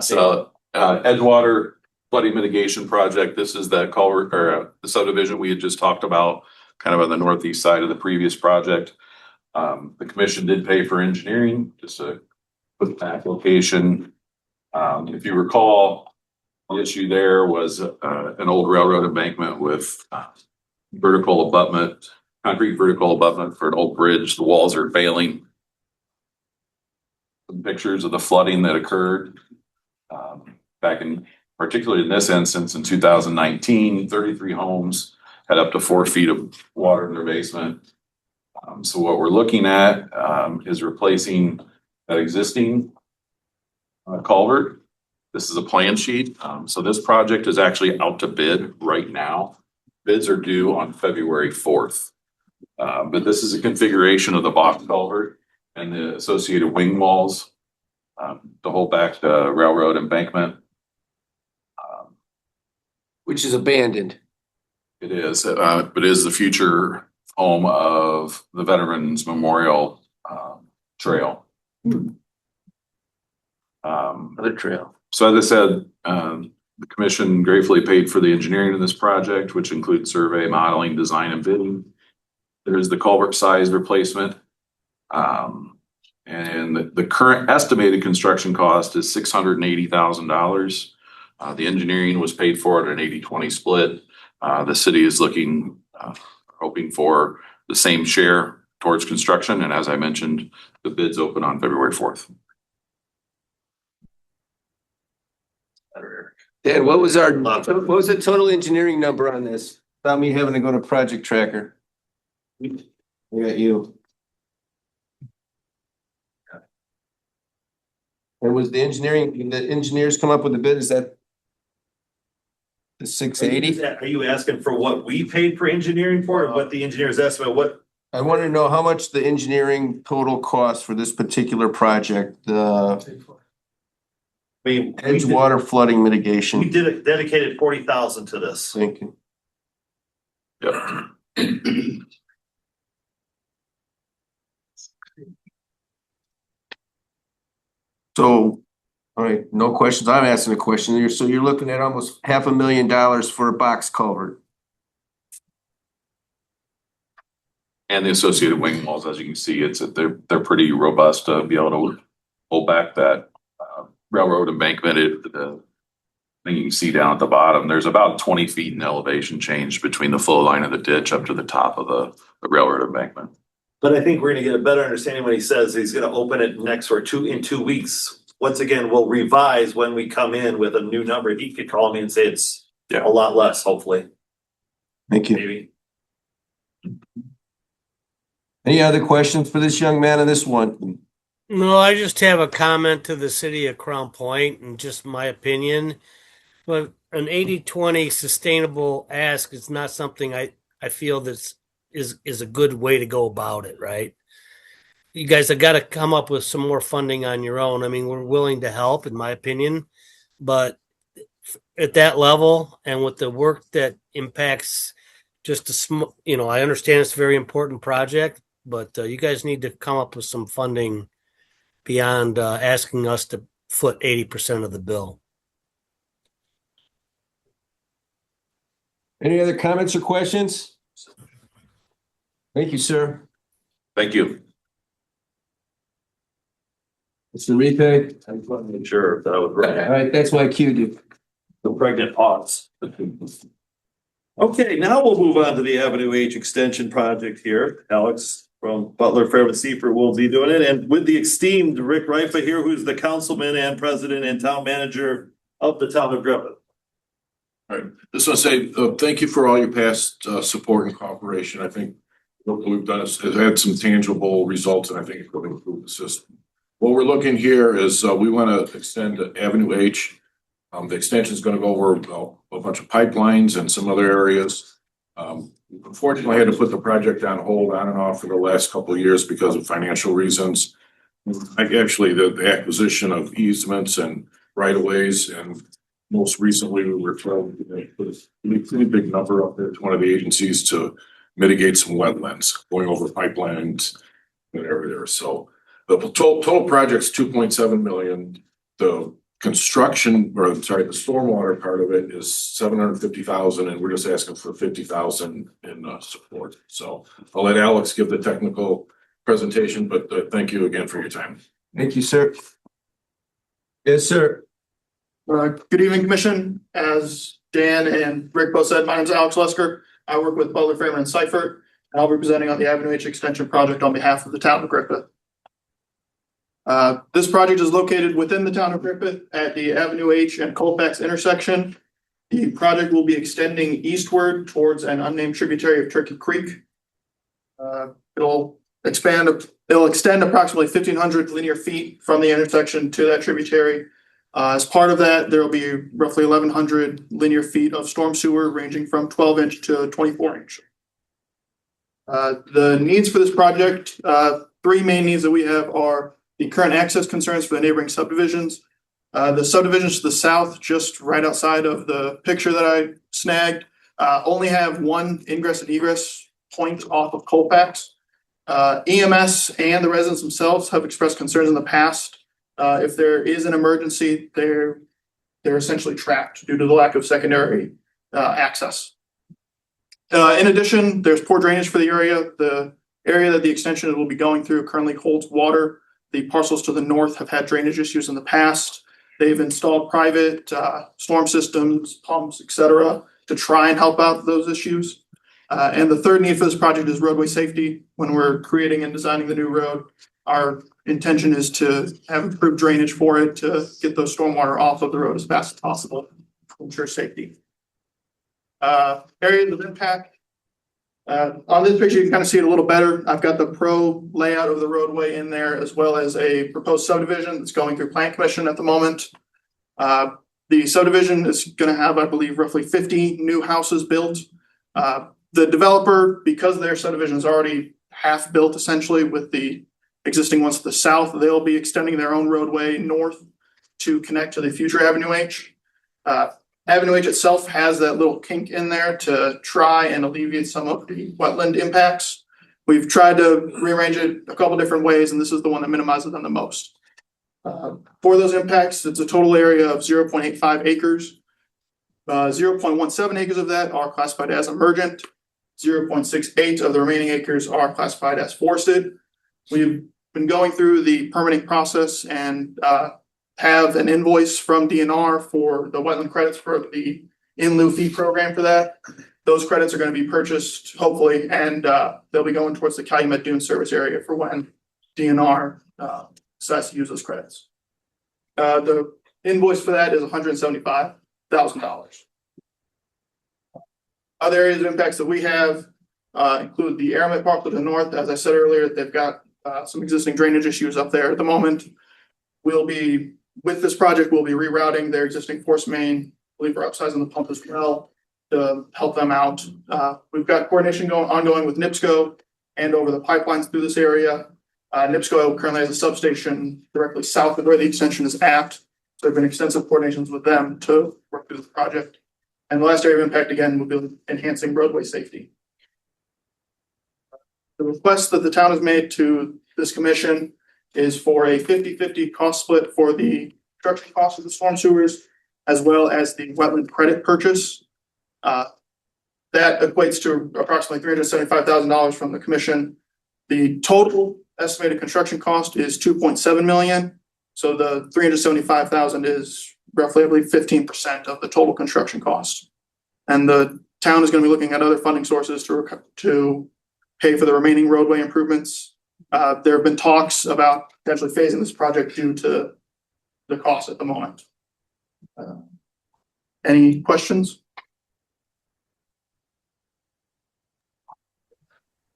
So Edgewater flooding mitigation project. This is that culvert or the subdivision we had just talked about, kind of on the northeast side of the previous project. The commission did pay for engineering, just to put that location. If you recall, the issue there was an old railroad embankment with vertical abutment, concrete vertical abutment for an old bridge. The walls are failing. The some pictures of the flooding that occurred. Back in, particularly in this instance, in 2019, 33 homes had up to 4 feet of water in their basement. So what we're looking at is replacing that existing culvert. This is a plan sheet. So this project is actually out to bid right now. Bids are due on February 4th. But this is a configuration of the box culvert and the associated wing walls to hold back the railroad embankment. Which is abandoned. It is, but it is the future home of the Veterans Memorial Trail. Other trail. So as I said, the commission gratefully paid for the engineering of this project, which includes survey, modeling, design, and bidding. There's the culvert size replacement. And the current estimated construction cost is $680,000. The engineering was paid for at an 80-20 split. The city is looking, hoping for the same share towards construction. And as I mentioned, the bids open on February 4th. Dan, what was the total engineering number on this? Without me having to go to Project Tracker. I got you. And was the engineers come up with the bid? Is that the 680? Are you asking for what we paid for engineering for, or what the engineers estimate? What? I want to know how much the engineering total cost for this particular project, the edge water flooding mitigation. We did a dedicated 40,000 to this. Thank you. Yep. So, all right, no questions. I'm asking a question. So you're looking at almost $500,000 for a box culvert. And the associated wing walls, as you can see, they're pretty robust to be able to hold back that railroad embankment. The thing you can see down at the bottom, there's about 20 feet in elevation change between the flow line of the ditch up to the top of the railroad embankment. But I think we're gonna get a better understanding when he says he's gonna open it in 2 weeks. Once again, we'll revise when we come in with a new number. He could call me and say it's a lot less, hopefully. Thank you. Maybe. Any other questions for this young man on this one? No, I just have a comment to the city of Crown Point and just my opinion. But an 80-20 sustainable ask is not something I feel is a good way to go about it, right? You guys have got to come up with some more funding on your own. I mean, we're willing to help, in my opinion, but at that level and with the work that impacts just I understand it's a very important project, but you guys need to come up with some funding beyond asking us to foot 80% of the bill. Any other comments or questions? Thank you, sir. Thank you. Mr. Repay. I just want to make sure if that was right. All right, that's why I cued you. The pregnant pause. Okay, now we'll move on to the Avenue H extension project here. Alex from Butler, Fairmont, Seaford will be doing it. And with the esteemed Rick Rifa here, who's the councilman and president and town manager of the town of Griffith. All right, just want to say thank you for all your past support and cooperation. I think what we've done has had some tangible results, and I think it will improve the system. What we're looking here is we want to extend Avenue H. The extension is going to go over a bunch of pipelines and some other areas. Unfortunately, I had to put the project on hold on and off for the last couple of years because of financial reasons. Actually, the acquisition of easements and right-of-ways, and most recently, we were trying to put a pretty big number up there to one of the agencies to mitigate some wetlands going over pipelines and everything. So the total project's $2.7 million. The construction, or I'm sorry, the stormwater part of it is $750,000, and we're just asking for $50,000 in support. So I'll let Alex give the technical presentation, but thank you again for your time. Thank you, sir. Yes, sir. Good evening, Commission. As Dan and Rick both said, my name is Alex Lesker. I work with Butler, Fairmont, and Seifert, and I'll be presenting on the Avenue H extension project on behalf of the town of Griffith. The project is located at 1,000 Griffith Road, Griffith, Illinois. It is This project is located within the town of Griffith at the Avenue H and Colfax intersection. The project will be extending eastward towards an unnamed tributary of Turkey Creek. It'll extend approximately 1,500 linear feet from the intersection to that tributary. As part of that, there will be roughly 1,100 linear feet of storm sewer ranging from 12-inch to 24-inch. The needs for this project, three main needs that we have are the current access concerns for the neighboring subdivisions. The subdivisions to the south, just right outside of the picture that I snagged, only have one ingress and egress point off of Colfax. EMS and the residents themselves have expressed concerns in the past. If there is an emergency, they're essentially trapped due to the lack of secondary access. In addition, there's poor drainage for the area. The area that the extension will be going through currently holds water. The parcels to the north have had drainage issues in the past. They've installed private storm systems, pumps, etc., to try and help out those issues. And the third need for this project is roadway safety. When we're creating and designing the new road, our intention is to have improved drainage for it to get those stormwater off of the road as fast as possible to ensure safety. Areas of impact. On this picture, you can kind of see it a little better. I've got the pro layout of the roadway in there, as well as a proposed subdivision that's going through Plan Commission at the moment. The subdivision is going to have, I believe, roughly 50 new houses built. The developer, because their subdivision is already half built essentially with the existing ones to the south, they'll be extending their own roadway north to connect to the future Avenue H. Avenue H itself has that little kink in there to try and alleviate some of the wetland impacts. We've tried to rearrange it a couple different ways, and this is the one that minimizes them the most. For those impacts, it's a total area of 0.85 acres. 0.17 acres of that are classified as emergent. 0.68 of the remaining acres are classified as forested. We've been going through the permitting process and have an invoice from DNR for the wetland credits for the in lieu fee program for that. Those credits are going to be purchased, hopefully, and they'll be going towards the Calumet Dune service area for when DNR decides to use those credits. The invoice for that is $175,000. Other areas of impacts that we have include the Aramid Park to the north. As I said earlier, they've got some existing drainage issues up there at the moment. With this project, we'll be rerouting their existing force main. I believe we're upsizing the pump as well to help them out. We've got coordination ongoing with NIPSCO and over the pipelines through this area. NIPSCO currently has a substation directly south of where the extension is at. So there have been extensive coordinations with them to work through the project. And the last area of impact, again, will be enhancing roadway safety. The request that the town has made to this commission is for a 50-50 cost split for the construction cost of the storm sewers, as well as the wetland credit purchase. That equates to approximately $375,000 from the commission. The total estimated construction cost is $2.7 million. So the $375,000 is roughly, I believe, 15% of the total construction cost. And the town is going to be looking at other funding sources to pay for the remaining roadway improvements. There have been talks about potentially phasing this project due to the cost at the moment. Any questions?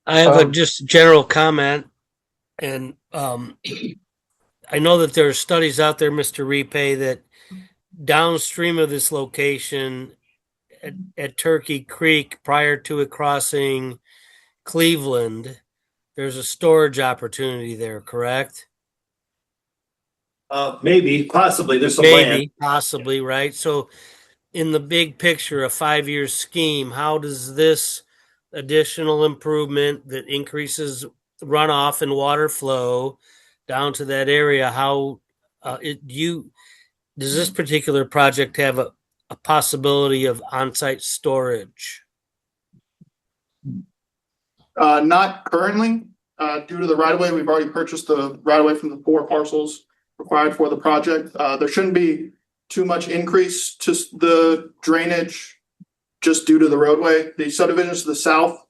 I have a just general comment, and I know that there are studies out there, Mr. Repay, that downstream of this location at Turkey Creek, prior to it crossing Cleveland, there's a storage opportunity there, correct? Maybe, possibly. There's some land. Maybe, possibly, right? So in the big picture, a 5-year scheme, how does this additional improvement that increases runoff and water flow down to that area, does this particular project have a possibility of on-site storage? Not currently. Due to the right-of-way, we've already purchased the right-of-way from the 4 parcels required for the project. There shouldn't be too much increase to the drainage just due to the roadway. The subdivisions to the south,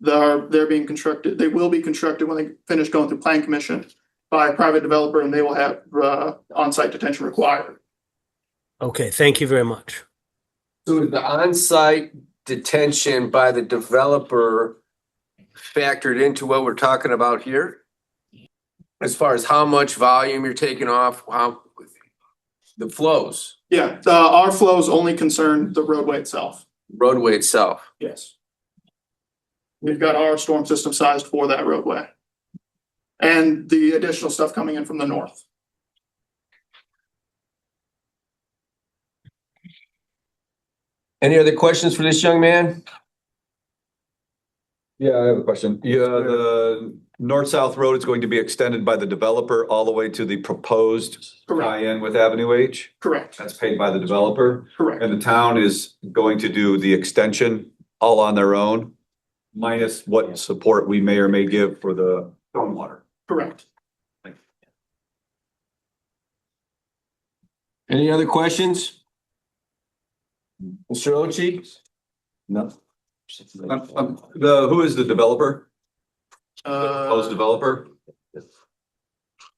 they're being constructed. They will be constructed when they finish going through Plan Commission by a private developer, and they will have on-site detention required. Okay, thank you very much. So is the on-site detention by the developer factored into what we're talking about here? As far as how much volume you're taking off, how the flows, Yeah, our flows only concern the roadway itself. roadway itself. Yes. We've got our storm system sized for that roadway. And the additional stuff coming in from the north. Any other questions for this young man? Yeah, I have a question. Yeah, the north-south road is going to be extended by the developer all the way to the proposed tie-in with Avenue H? Correct. That's paid by the developer? Correct. And the town is going to do the extension all on their own, minus what support we may or may give for the stormwater? Correct. Any other questions? Mr. Ochi? No. Who is the developer? Proposed developer?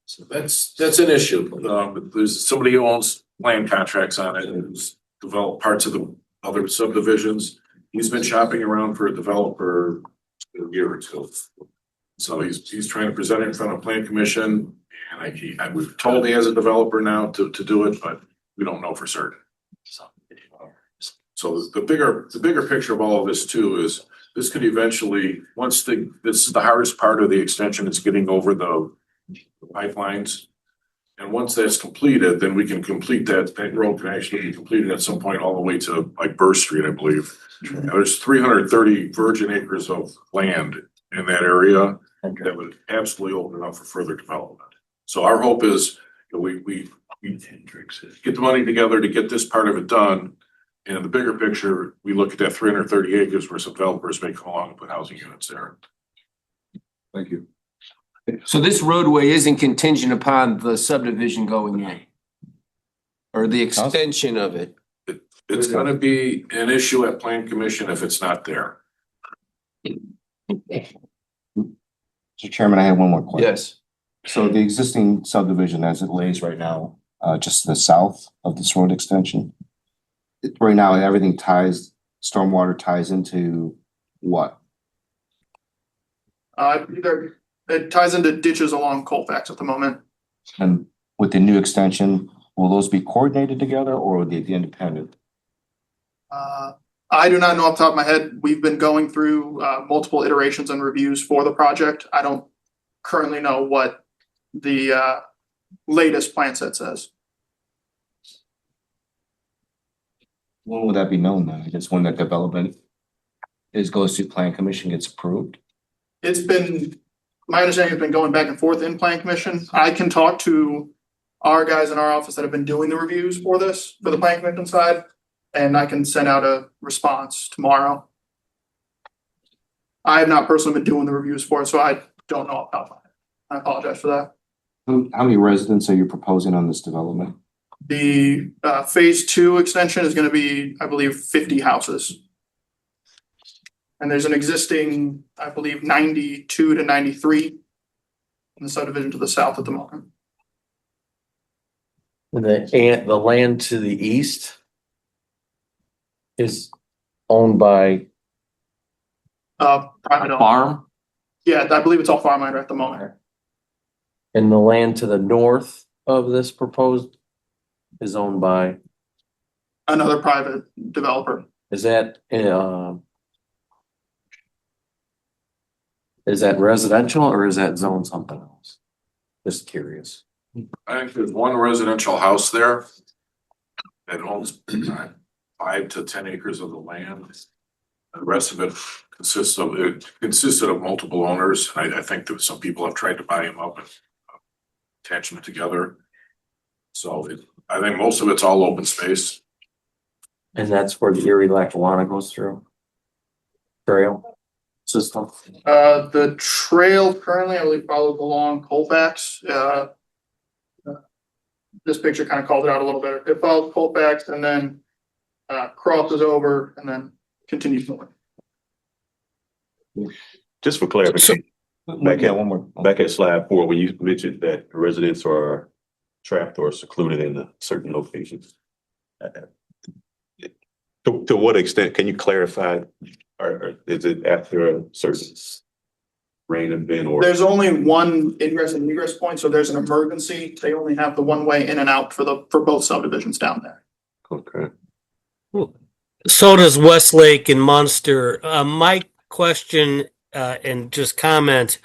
So that's an issue. There's somebody who owns land contracts on it and who's developed parts of the other subdivisions. He's been shopping around for a developer a year or two. So he's trying to present it in front of Plan Commission, and we've told he has a developer now to do it, but we don't know for certain. So the bigger picture of all of this too is this could eventually, this is the hardest part of the extension, is getting over the pipelines. And once that's completed, then we can complete that road can actually be completed at some point all the way to like Burr Street, I believe. Now, there's 330 virgin acres of land in that area that would absolutely open up for further development. So our hope is that we get the money together to get this part of it done. And in the bigger picture, we look at that 330 acres where some developers may come along and put housing units there. Thank you. So this roadway isn't contingent upon the subdivision going in? Or the extension of it? It's gonna be an issue at Plan Commission if it's not there. Mr. Chairman, I have one more question. Yes. So the existing subdivision as it lays right now, just to the south of this road extension. Right now, everything stormwater ties into what? It ties into ditches along Colfax at the moment. And with the new extension, will those be coordinated together or will they be independent? I do not know off the top of my head. We've been going through multiple iterations and reviews for the project. I don't currently know what the latest plan set says. When will that be known then? I guess when that development goes to Plan Commission, gets approved? My understanding has been going back and forth in Plan Commission. I can talk to our guys in our office that have been doing the reviews for this, for the Plan Commission side, and I can send out a response tomorrow. I have not personally been doing the reviews for it, so I don't know off the top of my head. I apologize for that. How many residents are you proposing on this development? The phase 2 extension is going to be, I believe, 50 houses. And there's an existing, I believe, 92 to 93 in the subdivision to the south at the moment. And the land to the east is owned by Private owner. farm, Yeah, I believe it's all farmland at the moment. and the land to the north of this proposed is owned by, Another private developer. is that residential or is that zone something else? Just curious. I think there's one residential house there that owns 5 to 10 acres of the land. The rest of it consisted of multiple owners. I think that some people have tried to buy them up and attach them together. So I think most of it's all open space. And that's where the Erie Lackawanna goes through? Trail system? The trail currently, I believe, follows along Colfax. This picture kind of called it out a little bit. It follows Colfax and then crosses over and then continues north. Just for clarification, Back Yeah, at, one more. back at slide 4, when you mentioned that residents are trapped or secluded in certain locations. To what extent, can you clarify, or is it after a certain rain event or? There's only one ingress and egress point, so there's an emergency. They only have the one way in and out for both subdivisions down there. Okay. So does Westlake and Munster. My question and just comment,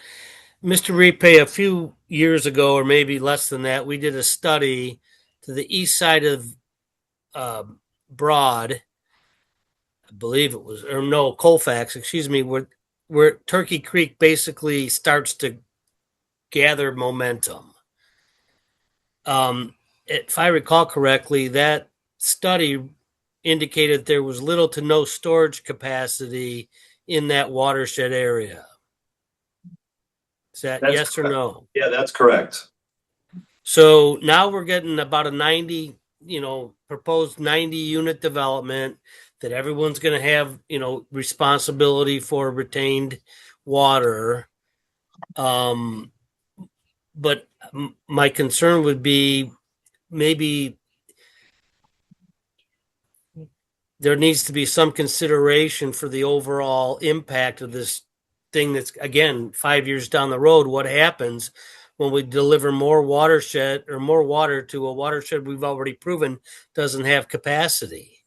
Mr. Repay, a few years ago, or maybe less than that, we did a study to the east side of Broad, I believe it was, or no, Colfax, excuse me, where Turkey Creek basically starts to gather momentum. If I recall correctly, that study indicated there was little to no storage capacity in that watershed area. Is that That's yes or correct. no? Yeah, that's correct. So now we're getting about a 90, proposed 90 unit development that everyone's going to have, responsibility for retained water. But my concern would be maybe there needs to be some consideration for the overall impact of this thing that's, again, 5 years down the road. What happens when we deliver more water to a watershed we've already proven doesn't have capacity?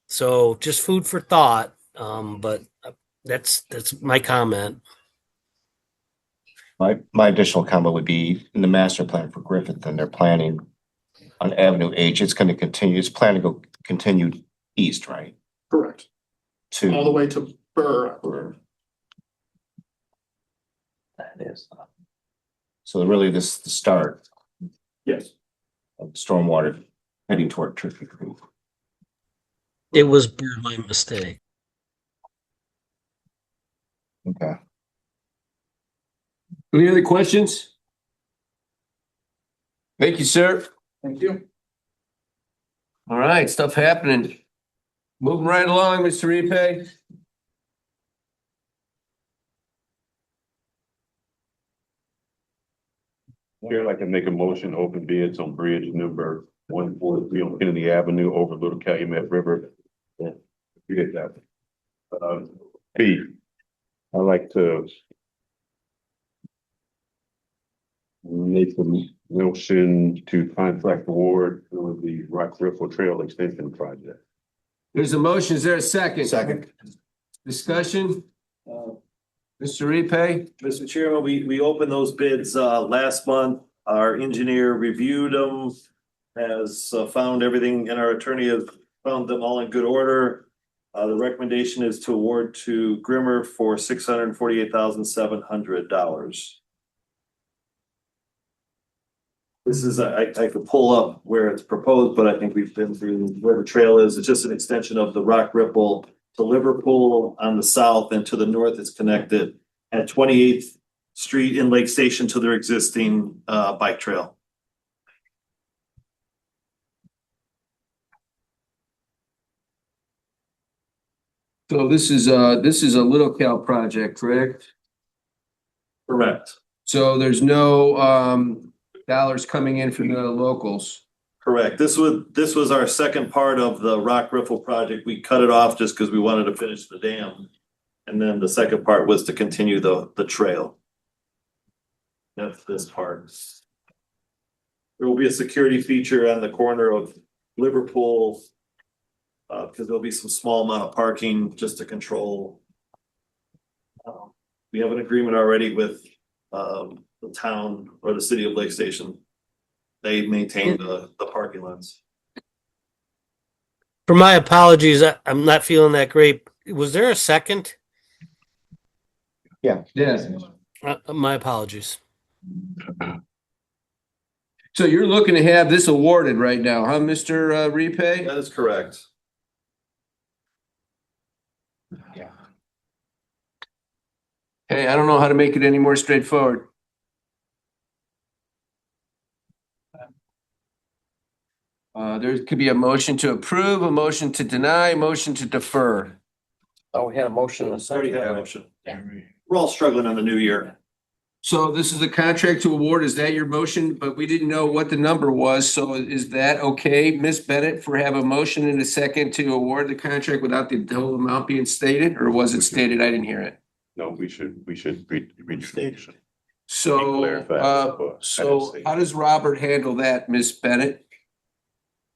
So just food for thought, but that's my comment. My additional comment would be in the master plan for Griffith, and they're planning on Avenue H, it's going to continue, it's planning to continue east, right? Correct. All the way to Burr. That is. So really this is the start Yes. of stormwater heading toward Turkey Creek. It was my mistake. Okay. Any other questions? Thank you, sir. Thank you. All right, stuff happening. Moving right along, Mr. Repay. Here, I can make a motion to open bids on bridge number 143 on Kennedy Avenue over Little Calumet River. Forget that. B, I'd like to make the motion to contract award for the Rock Riffle Trail Extension Project. There's a motion. Is there a second? Second. Discussion? Mr. Repay? Mr. Chairman, we opened those bids last month. Our engineer reviewed them, has found everything, and our attorney has found them all in good order. The recommendation is to award to Grimmer for $648,700. This is, I could pull up where it's proposed, but I think we've been through where the trail is. It's just an extension of the Rock Ripple to Liverpool on the south, and to the north it's connected at 28th Street in Lake Station to their existing bike trail. So this is a Little Cal project, correct? Correct. So there's no dollars coming in from the locals. Correct. This was our second part of the Rock Riffle project. We cut it off just because we wanted to finish the dam. And then the second part was to continue the trail. That's this part. There will be a security feature on the corner of Liverpool. Because there'll be some small amount of parking just to control. We have an agreement already with the town or the city of Lake Station. They maintain the parking lots. For my apologies, I'm not feeling that great. Was there a second? Yeah. Yes. My apologies. So you're looking to have this awarded right now, huh, Mr. Repay? That is correct. Yeah. Hey, I don't know how to make it any more straightforward. There could be a motion to approve, a motion to deny, a motion to defer. Oh, we had a motion and a Already second. had a motion. we're all struggling in the new year. So this is a contract to award. Is that your motion? But we didn't know what the number was. So is that okay, Ms. Bennett, for have a motion in a second to award the contract without the whole amount being stated, or was it stated? I didn't hear it. No, we should read the So, so how does Robert handle that, Ms. Bennett?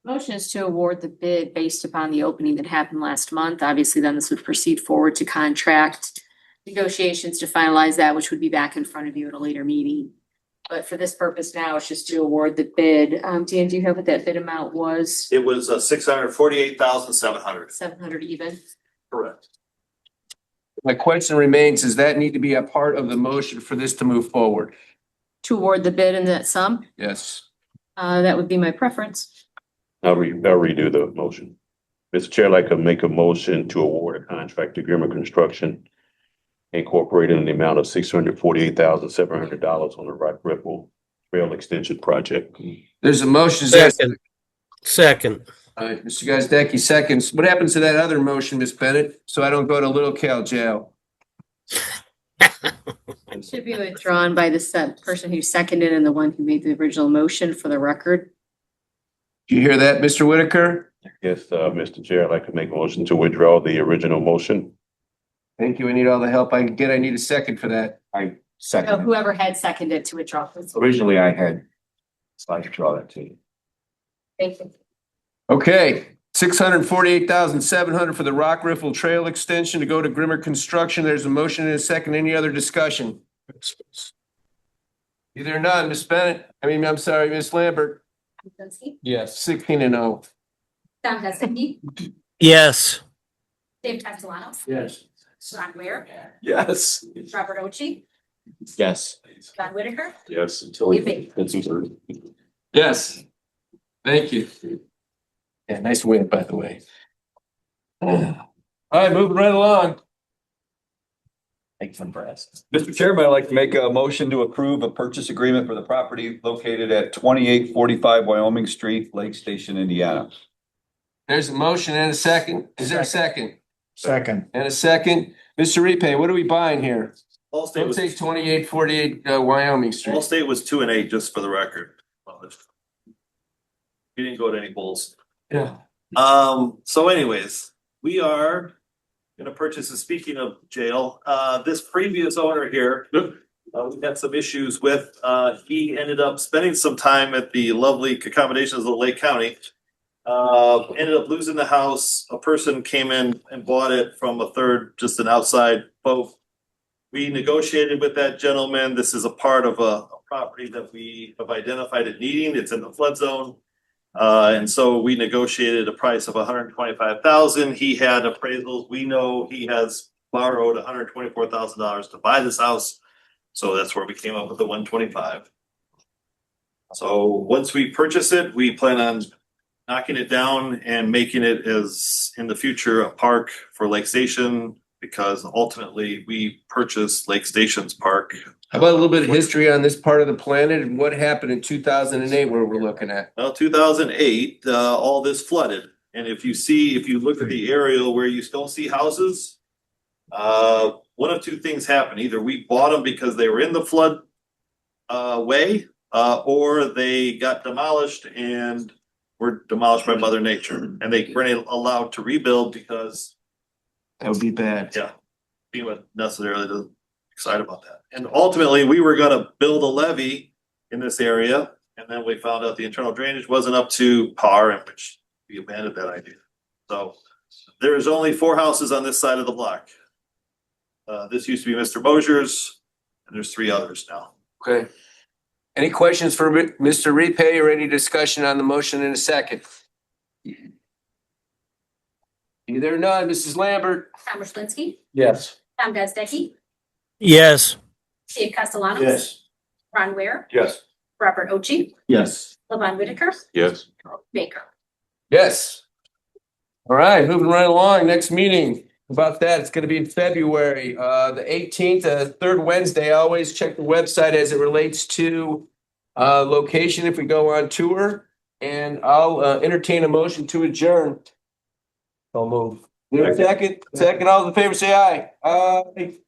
Motion is to award the bid based upon the opening that happened last month. Obviously, then this would proceed forward to contract negotiations to finalize that, which would be back in front of you at a later meeting. But for this purpose now, it's just to award the bid. Dan, do you have what that bid amount was? It was $648,700. 700 even. Correct. My question remains, does that need to be a part of the motion for this to move forward? To award the bid in that sum? Yes. That would be my preference. I'll redo the motion. Mr. Chair, I'd like to make a motion to award a contract to Grimmer Construction Incorporated in the amount of $648,700 on the Rock Ripple Trail Extension Project. There's a motion. Second. All right, Mr. Gazdecki seconds. What happens to that other motion, Ms. Bennett? So I don't go to Little Cal jail. It should be withdrawn by the person who seconded and the one who made the original motion for the record. Do you hear that, Mr. Whitaker? Yes, Mr. Chair, I'd like to make a motion to withdraw the original motion. Thank you. I need all the help I can get. I need a second for that. I So second. whoever had seconded to withdraw. Originally I had, so I could draw that to you. Thank you. Okay, $648,700 for the Rock Riffle Trail Extension to go to Grimmer Construction. There's a motion and a second. Any other discussion? Either none, Ms. Bennett. I'm sorry, Ms. Lambert. Lizinski, Yes. 16-0. Tom Getzley, Yes. Dave Castellano, Yes. Ron Ware, Yes. Robert Ochi, Yes. John Whitaker, Yes. Repay. Yes. Thank you. Yeah, nice win, by the way. All right, moving right along. Thanks for asking. Mr. Chairman, I'd like to make a motion to approve a purchase agreement for the property located at 2845 Wyoming Street, Lake Station, Indiana. There's a motion and a second. Is there a second? Second. And a second. Mr. Repay, what are we buying here? Allstate Don't was, say 2848 Wyoming Street. Allstate was 2-8, just for the record. You didn't go to any polls. Yeah. So anyways, we are gonna purchase, and speaking of jail, this previous owner here, we had some issues with, he ended up spending some time at the lovely accommodations of Lake County. Ended up losing the house. A person came in and bought it from a third, just an outside folk. We negotiated with that gentleman. This is a part of a property that we have identified it needing. It's in the flood zone. And so we negotiated a price of $125,000. He had appraisals. We know he has borrowed $124,000 to buy this house. So that's where we came up with the 125. So once we purchase it, we plan on knocking it down and making it as in the future a park for Lake Station, because ultimately we purchased Lake Station's park. How about a little bit of history on this part of the planet and what happened in 2008 where we're looking at? Well, 2008, all this flooded. And if you look at the aerial where you still see houses, one of two things happened. Either we bought them because they were in the flood way, or they got demolished and were demolished by Mother Nature. And they weren't allowed to rebuild because That would be bad. yeah, FEMA necessarily doesn't excited about that. And ultimately, we were gonna build a levee in this area, and then we found out the internal drainage wasn't up to par, and which we abandoned that idea. So there's only 4 houses on this side of the block. This used to be Mr. Mosier's, and there's 3 others now. Okay. Any questions for Mr. Repay or any discussion on the motion in a second? Either none. Mrs. Lambert? Tom Lizinski, Yes. Tom Getzley, Yes. Dave Castellano. Ron Ware, Yes. Robert Ochi, Yes. Levon Whitaker, Yes. Baker. Yes. All right, moving right along. Next meeting about that. It's going to be in February, the 18th, third Wednesday. Always check the website as it relates to location if we go on tour. And I'll entertain a motion to adjourn. Don't move. Second, all in favor, say aye. Aye.